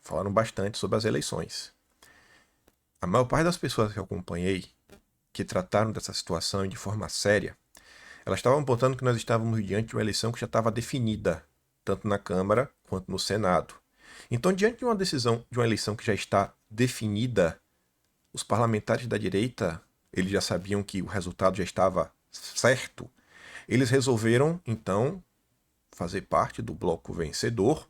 falaram bastante sobre as eleições. A maior parte das pessoas que eu acompanhei, que trataram dessa situação de forma séria, elas estavam apontando que nós estávamos diante de uma eleição que já estava definida, tanto na Câmara quanto no Senado. Então, diante de uma decisão, de uma eleição que já está definida, os parlamentares da direita, eles já sabiam que o resultado já estava certo. Eles resolveram, então, fazer parte do bloco vencedor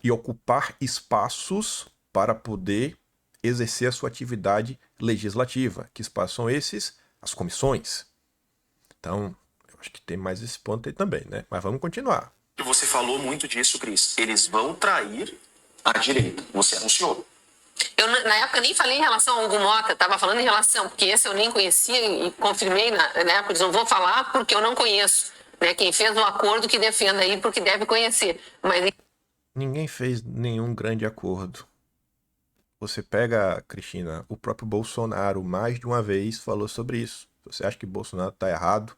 e ocupar espaços para poder exercer a sua atividade legislativa. Que espaços são esses? As comissões. Então, eu acho que tem mais esse ponto aí também, né? Mas vamos continuar. Você falou muito disso, Cris. Eles vão trair a direita. Você anunciou. Eu, na época, nem falei em relação ao Hugo Mota, estava falando em relação, porque esse eu nem conhecia e confirmei na época, não vou falar porque eu não conheço. Né? Quem fez um acordo que defenda aí, porque deve conhecer. Mas ninguém fez nenhum grande acordo. você pega, Cristina, o próprio Bolsonaro mais de uma vez falou sobre isso. Você acha que Bolsonaro está errado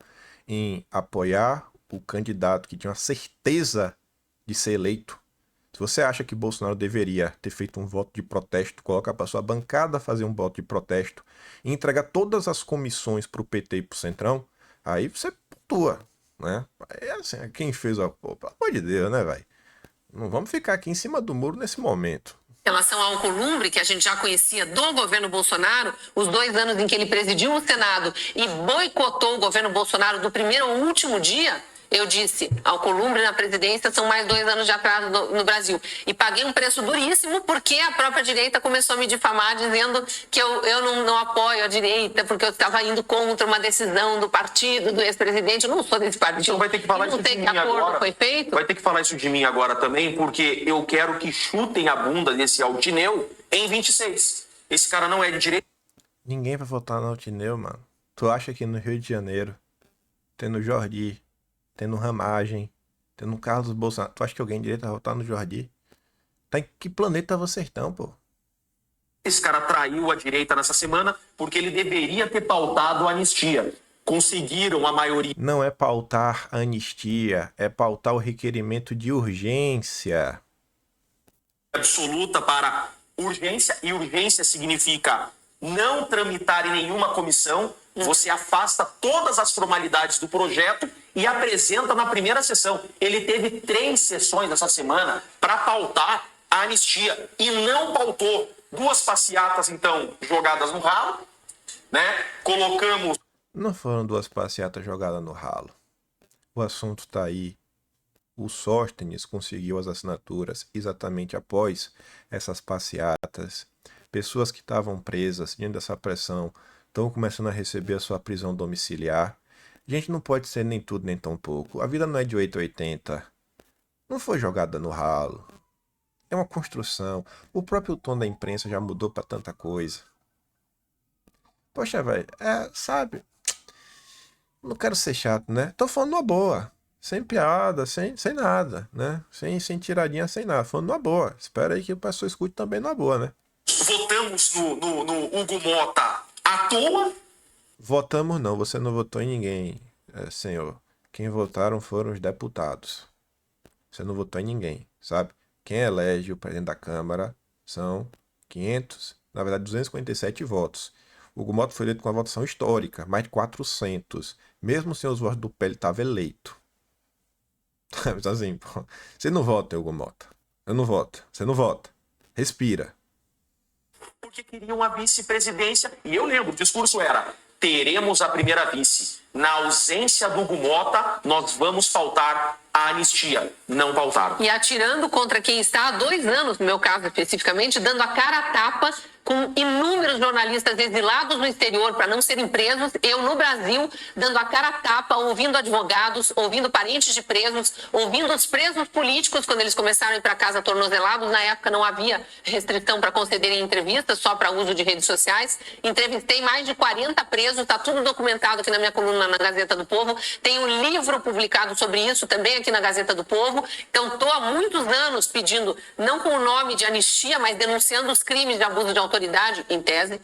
em apoiar o candidato que tinha uma certeza de ser eleito? Se você acha que Bolsonaro deveria ter feito um voto de protesto, colocar para sua bancada fazer um voto de protesto e entregar todas as comissões para o PT e para o Centrão, aí você pontua, né? É assim, quem fez a... Pô, pelo amor de Deus, né, velho? Não vamos ficar aqui em cima do muro nesse momento. Em relação ao Alcolumbre, que a gente já conhecia do governo Bolsonaro, os 2 anos em que ele presidiu o Senado e boicotou o governo Bolsonaro do primeiro ao último dia, eu disse, Alcolumbre na presidência são mais 2 anos de atraso no Brasil. E paguei um preço duríssimo porque a própria direita começou a me difamar dizendo que eu não apoio a direita porque eu estava indo contra uma decisão do partido, do ex-presidente. Eu não sou desse partido. Então vai ter que falar isso de mim agora. Foi feito. Vai ter que falar isso de mim agora também, porque eu quero que chutem a bunda desse Altineu em 26. Esse cara não é de direita. Ninguém vai votar no Altineu, mano. Tu acha que no Rio de Janeiro, tendo Jordi, tendo Ramagem, tendo Carlos Bolsonaro, tu acha que alguém direito vai votar no Jordi? Tá em que planeta vocês estão, pô? Esse cara traiu a direita nessa semana porque ele deveria ter pautado a anistia. Conseguiram a maioria Não é pautar a anistia, é pautar o requerimento de urgência. absoluta para urgência, e urgência significa não tramitar em nenhuma comissão. Você afasta todas as formalidades do projeto e apresenta na primeira sessão. Ele teve 3 sessões essa semana para pautar a anistia e não pautou. 2 passeatas, então, jogadas no ralo, né? Colocamos... Não foram 2 passeatas jogadas no ralo. O assunto tá aí. O Sóstenes conseguiu as assinaturas exatamente após essas passeatas. Pessoas que estavam presas diante dessa pressão estão começando a receber a sua prisão domiciliar. A gente não pode ser nem tudo nem tão pouco. A vida não é de 880. Não foi jogada no ralo. É uma construção. O próprio tom da imprensa já mudou para tanta coisa. Poxa, velho, sabe? Não quero ser chato, né? Tô falando uma boa. Sem piada, sem nada, né? Sem tiradinha, sem nada. Falando numa boa. Espera aí que o pessoal escute também numa boa, né? Votamos no Hugo Mota à toa. Votamos não, você não votou em ninguém, senhor. Quem votaram foram os deputados. Você não votou em ninguém, sabe? Quem elege o presidente da Câmara são 500, na verdade 257 votos. O Hugo Mota foi eleito com uma votação histórica, mais de 400. Mesmo sem os votos do PL, ele estava eleito. Mas assim, pô, você não vota, Hugo Mota. Eu não voto. Você não vota. Respira. Porque queriam a vice-presidência. E eu lembro, o discurso era: teremos a primeira vice. Na ausência do Hugo Mota, nós vamos pautar a anistia. Não pautaram. E atirando contra quem está há 2 anos, no meu caso especificamente, dando a cara a tapa com inúmeros jornalistas exilados no exterior para não serem presos, eu no Brasil, dando a cara a tapa, ouvindo advogados, ouvindo parentes de presos, ouvindo os presos políticos quando eles começaram a ir para casa tornozelados. Na época não havia restrição para concederem entrevistas, só para uso de redes sociais. Entrevistei mais de 40 presos, está tudo documentado aqui na minha coluna na Gazeta do Povo. Tem um livro publicado sobre isso também aqui na Gazeta do Povo. Então estou há muitos anos pedindo, não com o nome de anistia, mas denunciando os crimes de abuso de autoridade, em tese,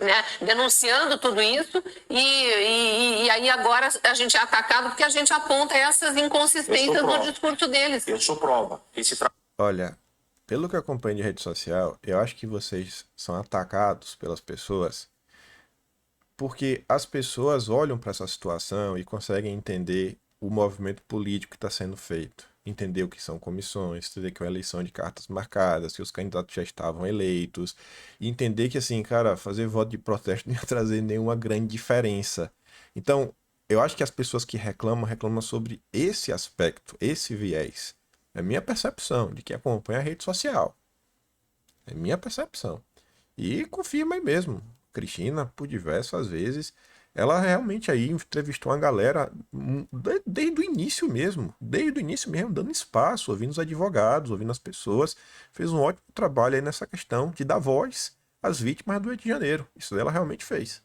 né? Denunciando tudo isso e aí agora a gente é atacado porque a gente aponta essas inconsistências no discurso deles. Eu sou prova. Olha, pelo que eu acompanho de rede social, eu acho que vocês são atacados pelas pessoas porque as pessoas olham para essa situação e conseguem entender o movimento político que está sendo feito. Entender o que são comissões, entender que é uma eleição de cartas marcadas, que os candidatos já estavam eleitos, e entender que, assim, cara, fazer voto de protesto não ia trazer nenhuma grande diferença. Então, eu acho que as pessoas que reclamam sobre esse aspecto, esse viés. É minha percepção de quem acompanha a rede social. É minha percepção. E confirma aí mesmo. Cristina, por diversas vezes, ela realmente aí entrevistou uma galera desde o início mesmo, dando espaço, ouvindo os advogados, ouvindo as pessoas. Fez um ótimo trabalho aí nessa questão de dar voz às vítimas do 8 de janeiro. Isso ela realmente fez.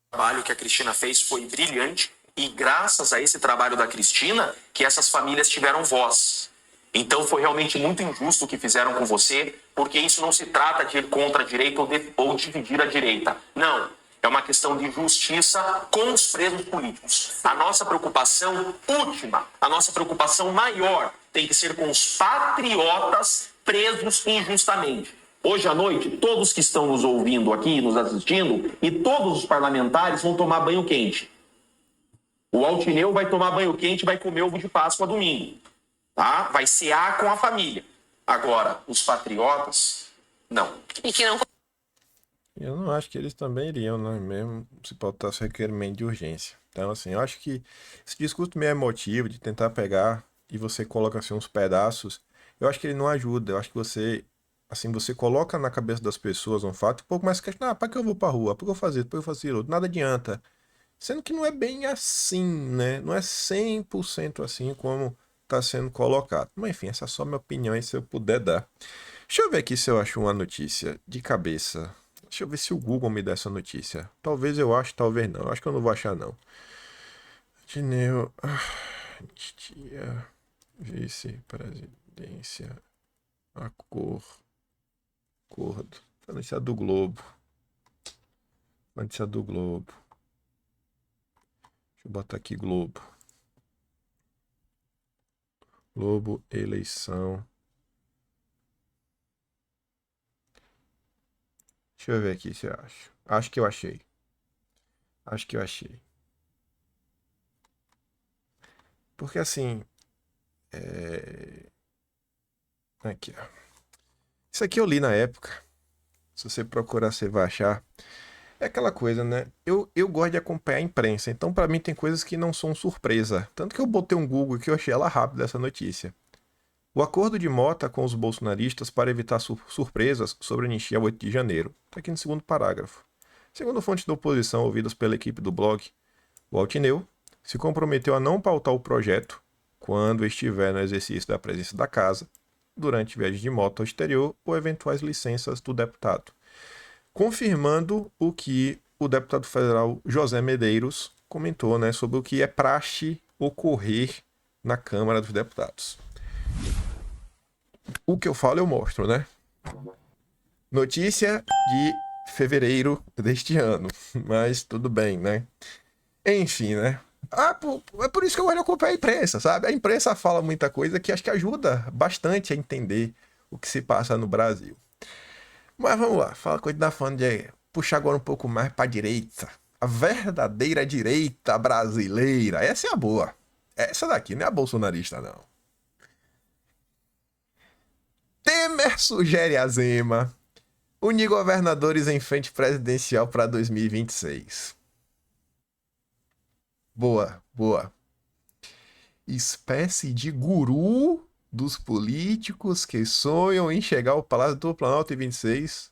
O trabalho que a Cristina fez foi brilhante e graças a esse trabalho da Cristina que essas famílias tiveram voz. Então foi realmente muito injusto o que fizeram com você, porque isso não se trata de ir contra a direita ou dividir a direita. Não. É uma questão de justiça com os presos políticos. A nossa preocupação última, a nossa preocupação maior tem que ser com os patriotas presos injustamente. Hoje à noite, todos que estão nos ouvindo aqui, nos assistindo, e todos os parlamentares vão tomar banho quente. O Altineu vai tomar banho quente e vai comer ovo de Páscoa domingo. Tá? Vai cear com a família. Agora, os patriotas, não. E que não. Eu não acho que eles também iriam, né? Mesmo se pautasse requerimento de urgência. Então, assim, eu acho que esse discurso meio emotivo de tentar pegar e você coloca assim uns pedaços, eu acho que ele não ajuda. Eu acho que você, assim, você coloca na cabeça das pessoas um fato um pouco mais questionar, ah, para que eu vou pra rua? Para que eu vou fazer isso? Para que eu vou fazer aquilo? Nada adianta. Sendo que não é bem assim, né? Não é 100% assim como está sendo colocado. Mas enfim, essa é só minha opinião e se eu puder dar. Deixa eu ver aqui se eu acho uma notícia de cabeça. Deixa eu ver se o Google me dá essa notícia. Talvez eu ache, talvez não. Eu acho que eu não vou achar, não. Dineu. Anistia. Vice-presidência. Acordo. Notícia do Globo. Notícia do Globo. Deixa eu botar aqui Globo. Globo, eleição. Deixa eu ver aqui se eu acho. Acho que eu achei. Porque assim. Aqui, ó. Isso aqui eu li na época. Se você procurar, você vai achar. É aquela coisa, né? Eu gosto de acompanhar a imprensa. Então, pra mim, tem coisas que não são surpresa. Tanto que eu botei um Google que eu achei ela rápida, essa notícia. O acordo de Mota com os bolsonaristas para evitar surpresas sobre a anistia 8 de janeiro. Está aqui no segundo parágrafo. Segundo fontes da oposição ouvidas pela equipe do blog, o Altineu se comprometeu a não pautar o projeto quando estiver no exercício da presença da casa, durante viagens de moto ao exterior ou eventuais licenças do deputado, confirmando o que o deputado federal José Medeiros comentou, né, sobre o que é praxe ocorrer na Câmara dos Deputados. O que eu falo eu mostro, né? Notícia de fevereiro deste ano, mas tudo bem, né? Enfim, né? É por isso que eu gosto de acompanhar a imprensa, sabe? A imprensa fala muita coisa que acho que ajuda bastante a entender o que se passa no Brasil. Mas vamos lá, fala coisa da fã de puxar agora um pouco mais para a direita. A verdadeira direita brasileira. Essa é a boa. Essa daqui não é a bolsonarista, não. Temer sugere a Zema unir governadores em frente presidencial para 2026. Boa. Espécie de guru dos políticos que sonham em chegar ao Palácio do Planalto em 26.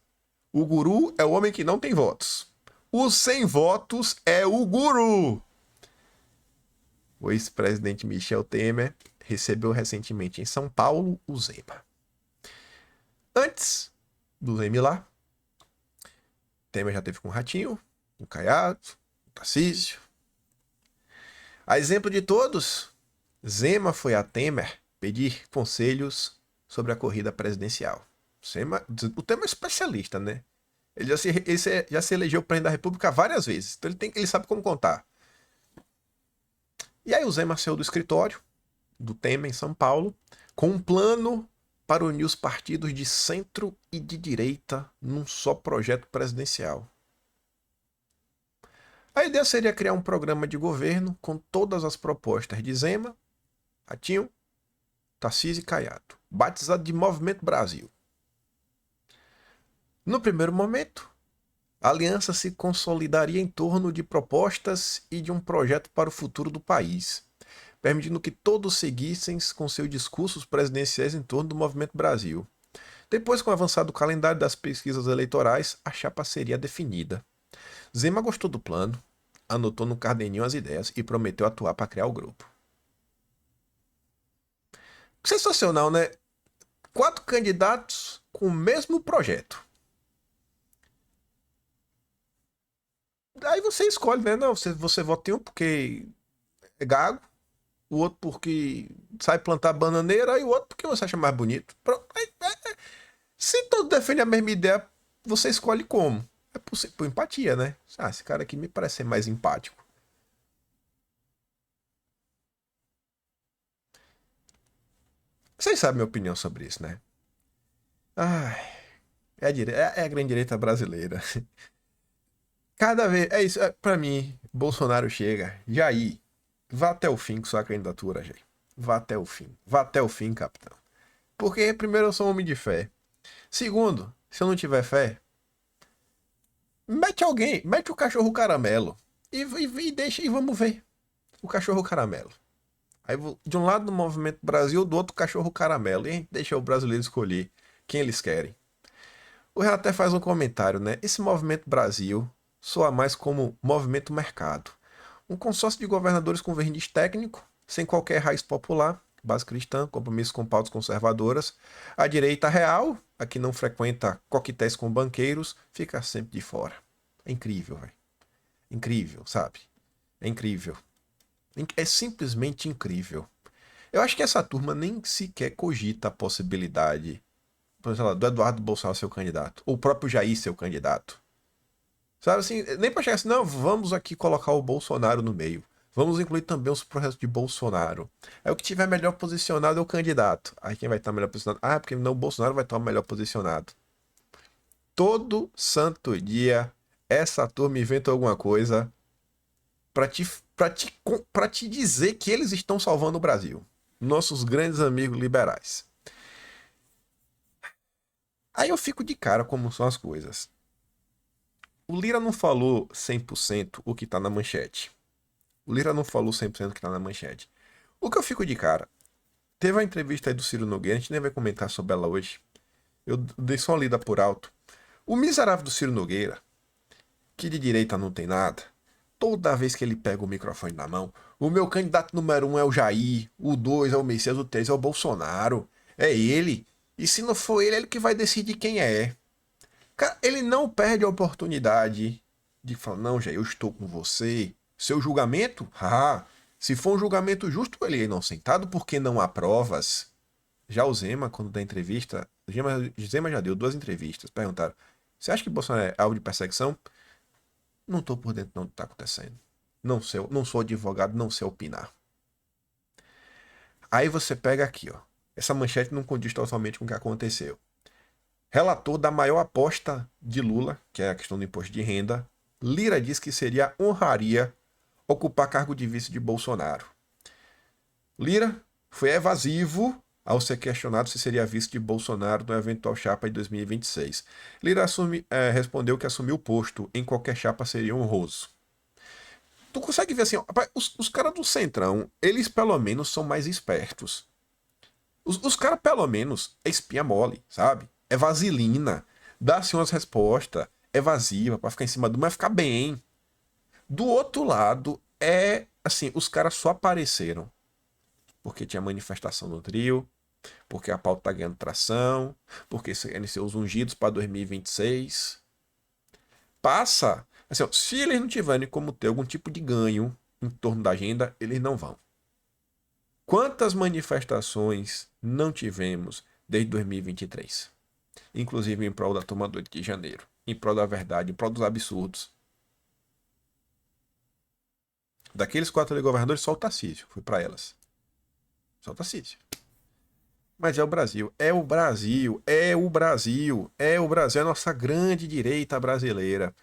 O guru é o homem que não tem votos. O sem votos é o guru. O ex-presidente Michel Temer recebeu recentemente em São Paulo o Zema. Antes do Zema ir lá, Temer já teve com o Ratinho, com o Caiado, com o Tarcísio. A exemplo de todos, Zema foi a Temer pedir conselhos sobre a corrida presidencial. O Temer é especialista, né? Ele já se elegeu presidente da República várias vezes, então ele sabe como contar. E aí o Zema saiu do escritório do Temer em São Paulo com um plano para unir os partidos de centro e de direita num só projeto presidencial. A ideia seria criar um programa de governo com todas as propostas de Zema, Ratinho, Tarcísio e Caiado, batizado de Movimento Brasil. No primeiro momento, a aliança se consolidaria em torno de propostas e de um projeto para o futuro do país, permitindo que todos seguissem com seus discursos presidenciais em torno do Movimento Brasil. Depois, com o avançado calendário das pesquisas eleitorais, a chapa seria definida. Zema gostou do plano, anotou no caderninho as ideias e prometeu atuar para criar o grupo. Sensacional, né? 4 candidatos com o mesmo projeto. Aí você escolhe, né? Não, você vota em um porque é gago. o outro porque sai plantar bananeira e o outro porque você acha mais bonito. Se todos defendem a mesma ideia, você escolhe como? É por empatia, né? Ah, esse cara aqui me parece ser mais empático. Vocês sabem a minha opinião sobre isso, né? Ai, é a grande direita brasileira. Cada vez. É isso, pra mim, Bolsonaro chega. Jair, vá até o fim com sua candidatura, Jair. Vá até o fim. Vá até o fim, capitão. Porque, primeiro, eu sou um homem de fé. Segundo, se eu não tiver fé, mete alguém, mete o cachorro caramelo. E deixa e vamos ver. O cachorro caramelo. Aí de um lado do Movimento Brasil, do outro cachorro caramelo. E a gente deixa o brasileiro escolher quem eles querem. O Renato até faz um comentário, né? Esse Movimento Brasil soa mais como Movimento Mercado. Um consórcio de governadores com verniz técnico, sem qualquer raiz popular, base cristã, compromisso com pautas conservadoras. A direita real, a que não frequenta coquetéis com banqueiros, fica sempre de fora. É incrível, velho. Incrível, sabe? É incrível. É simplesmente incrível. Eu acho que essa turma nem sequer cogita a possibilidade, por exemplo, do Eduardo Bolsonaro ser o candidato. Ou o próprio Jair ser o candidato. Sabe assim, nem pra chegar assim, não, vamos aqui colocar o Bolsonaro no meio. Vamos incluir também os projetos de Bolsonaro. Aí o que tiver melhor posicionado é o candidato. Aí quem vai estar melhor posicionado? Ah, porque não, o Bolsonaro vai estar melhor posicionado. Todo santo dia, essa turma inventa alguma coisa pra te dizer que eles estão salvando o Brasil. Nossos grandes amigos liberais. Aí eu fico de cara como são as coisas. O Lira não falou 100% o que tá na manchete. O Lira não falou 100% o que tá na manchete. O que eu fico de cara, teve a entrevista aí do Ciro Nogueira, a gente nem vai comentar sobre ela hoje. Eu dei só uma lida por alto. O miserável do Ciro Nogueira, que de direita não tem nada, toda vez que ele pega o microfone na mão, o meu candidato número 1 é o Jair, o 2 é o Messias, o 3 é o Bolsonaro. É ele. E se não for ele, é ele que vai decidir quem é. Cara, ele não perde a oportunidade de falar, não, Jair, eu estou com você. Seu julgamento? Ah, se for um julgamento justo, ele é inocentado porque não há provas. Já o Zema, quando dá entrevista, Zema já deu 2 entrevistas, perguntaram, você acha que Bolsonaro é alvo de perseguição? Não estou por dentro não do que está acontecendo. Não sou advogado, não sei opinar. Aí você pega aqui, ó. Essa manchete não condiz totalmente com o que aconteceu. Relator da maior aposta de Lula, que é a questão do imposto de renda, Lira diz que seria honraria ocupar cargo de vice de Bolsonaro. Lira foi evasivo ao ser questionado se seria vice de Bolsonaro no eventual chapa de 2026. Lira respondeu que assumir o posto em qualquer chapa seria honroso. Tu consegue ver assim, ó, os caras do Centrão, eles pelo menos são mais espertos. Os caras pelo menos é espinha mole, sabe? É vaselina. Dá-se umas respostas evasivas pra ficar em cima do... Mas ficar bem. Do outro lado, é assim, os caras só apareceram porque tinha manifestação no trio, porque a pauta tá ganhando tração, porque querem ser os ungidos para 2026. Passa. Assim, ó, se eles não tiverem como ter algum tipo de ganho em torno da agenda, eles não vão. Quantas manifestações não tivemos desde 2023? Inclusive em prol da toma do 8 de janeiro, em prol da verdade, em prol dos absurdos. Daqueles 4 governadores, só o Tarcísio foi para elas. Só o Tarcísio. Mas é o Brasil, é o Brasil, é o Brasil, é o Brasil, é a nossa grande direita brasileira.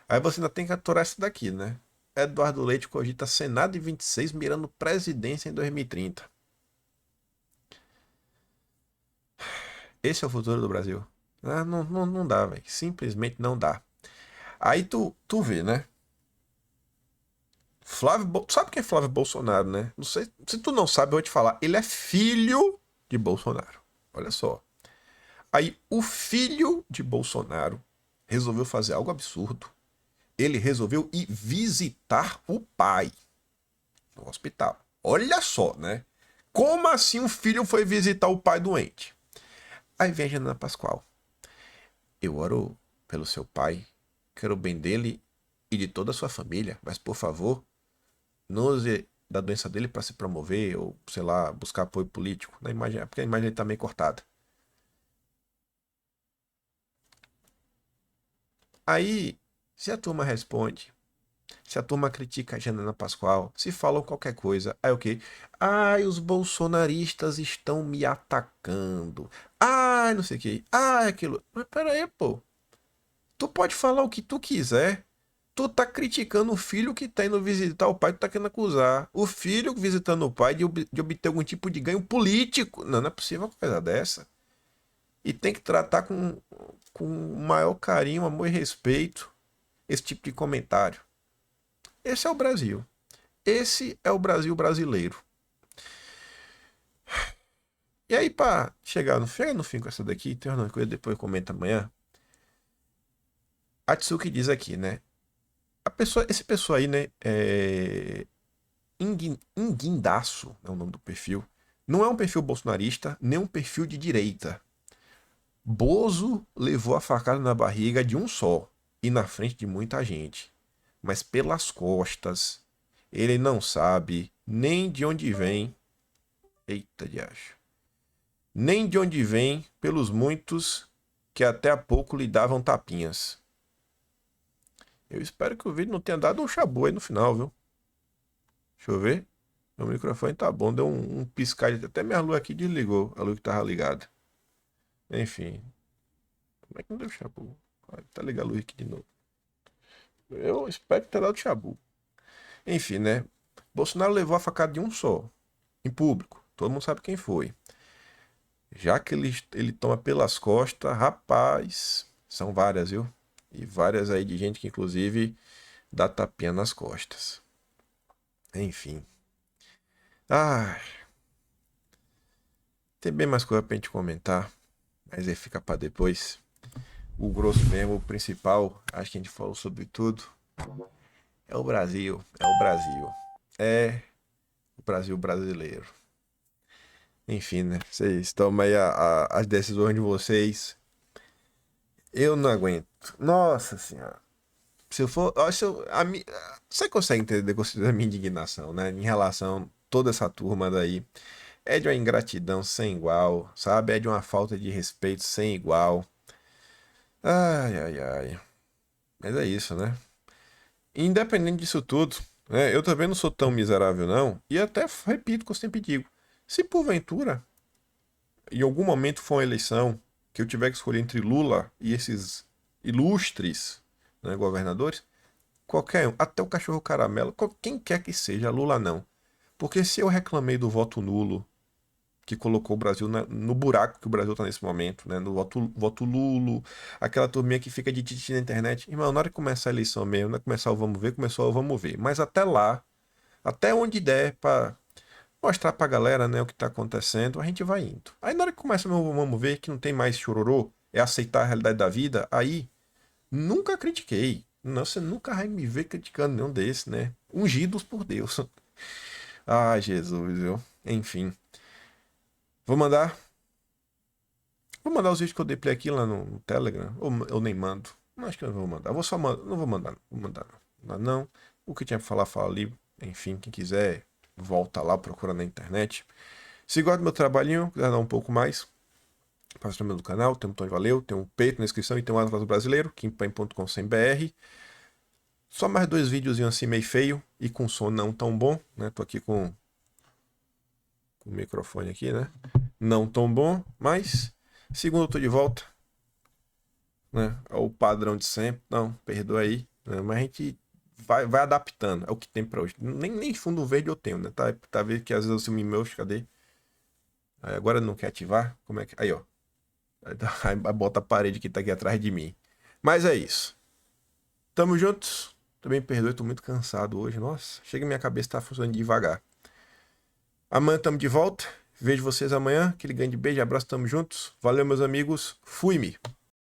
Aí você ainda tem que aturar isso daqui, né? Eduardo Leite cogita Senado em 26, mirando presidência em 2030. Esse é o futuro do Brasil. Ah, não dá, velho. Simplesmente não dá. Aí tu vê, né? Sabe quem é Flávio Bolsonaro, né? Não sei, se tu não sabe, eu vou te falar. Ele é filho de Bolsonaro. Olha só. Aí o filho de Bolsonaro resolveu fazer algo absurdo. Ele resolveu ir visitar o pai no hospital. Olha só, né? Como assim um filho foi visitar o pai doente? Aí vem a Janaína Pascoal. Eu oro pelo seu pai, quero o bem dele e de toda a sua família, mas por favor, da doença dele para se promover ou, sei lá, buscar apoio político. Na imagem, porque a imagem tá meio cortada. Aí, se a turma responde, se a turma critica a Janaína Pascoal, se falam qualquer coisa, aí o quê? Ai, os bolsonaristas estão me atacando. Ai, não sei o quê. Ai, aquilo. Mas pera aí, pô. Tu pode falar o que tu quiser. Tu tá criticando o filho que tá indo visitar o pai, tu tá querendo acusar. O filho visitando o pai de obter algum tipo de ganho político. Não, não é possível uma coisa dessa. E tem que tratar com o maior carinho, amor e respeito esse tipo de comentário. Esse é o Brasil. Esse é o Brasil brasileiro. E aí, pá, chega no fim com essa daqui, tem uma coisa, depois comenta amanhã. A Tsuki diz aqui, né? Esse pessoa aí, né? Enguindaço é o nome do perfil. Não é um perfil bolsonarista, nem um perfil de direita. Bozo levou a facada na barriga de um só e na frente de muita gente. Mas pelas costas, ele não sabe nem de onde vem. Eita, diacho. Nem de onde vem pelos muitos que até há pouco lhe davam tapinhas. Eu espero que o vídeo não tenha dado um chabu aí no final, viu? Deixa eu ver. Meu microfone tá bom, deu um piscar. Até minha luz aqui desligou, a luz que tava ligada. Enfim. Como é que não deu chabu? Tá ligado a luz aqui de novo. Eu espero que tenha dado chabu. Enfim, né? Bolsonaro levou a facada de um só. Em público. Todo mundo sabe quem foi. Já que ele toma pelas costas, rapaz, são várias, viu? E várias aí de gente que inclusive dá tapinha nas costas. Enfim. Ah, tem bem mais coisa pra gente comentar, mas aí fica pra depois. O grosso mesmo, o principal, acho que a gente falou sobre tudo. É o Brasil, é o Brasil. É o Brasil brasileiro. Enfim, né? Vocês tomam aí as decisões de vocês. Eu não aguento. Nossa senhora. Se eu for. Você consegue entender a minha indignação, né? Em relação a toda essa turma daí. É de uma ingratidão sem igual, sabe? É de uma falta de respeito sem igual. Ai, ai, ai. Mas é isso, né? Independente disso tudo, né? Eu também não sou tão miserável, não. E até repito o que eu sempre digo. Se porventura, em algum momento for uma eleição que eu tiver que escolher entre Lula e esses ilustres, né, governadores, qualquer um, até o cachorro caramelo, quem quer que seja, Lula não. Porque se eu reclamei do voto nulo, que colocou o Brasil no buraco que o Brasil tá nesse momento, né? No voto Lulo, aquela turminha que fica de titi na internet. Irmão, na hora que começar a eleição mesmo, né? Começar o vamos ver, começou o vamos ver. Mas até lá, até onde der pra mostrar pra galera, né, o que tá acontecendo, a gente vai indo. Aí na hora que começa o vamos ver, que não tem mais chororô, é aceitar a realidade da vida, aí nunca critiquei. Não, você nunca vai me ver criticando nenhum desses, né? Ungidos por Deus. Ai, Jesus, viu? Enfim. Vou mandar. Vou mandar os vídeos que eu dei play aqui lá no Telegram. Ou eu nem mando. Não, acho que eu não vou mandar. Vou só mandar. Não vou mandar. Não. Vou mandar não. Não. O que tinha pra falar, fala ali. Enfim, quem quiser, volta lá, procura na internet. Se gosta do meu trabalhinho, quiser dar um pouco mais, passa no meu do canal. Tem um botão de valeu, tem um peito na descrição e tem um Atlas Brasileiro, kimpan.com.br. Só mais 2 vídeos assim meio feio e com som não tão bom, né? Tô aqui com o microfone aqui, né? Não tão bom, mas segundo eu tô de volta, né? É o padrão de sempre. Não, perdoa aí, né? Mas a gente vai adaptando. É o que tem pra hoje. Nem fundo verde eu tenho, né? Tá vendo que às vezes eu sumi meus, cadê? Aí agora não quer ativar? Como é que. Aí, ó. Aí bota a parede que tá aqui atrás de mim. Mas é isso. Tamo juntos. Também perdoe, tô muito cansado hoje. Nossa, chega minha cabeça tá funcionando devagar. Amanhã tamo de volta. Vejo vocês amanhã. Aquele grande beijo, abraço, tamo juntos. Valeu, meus amigos. Fui-me.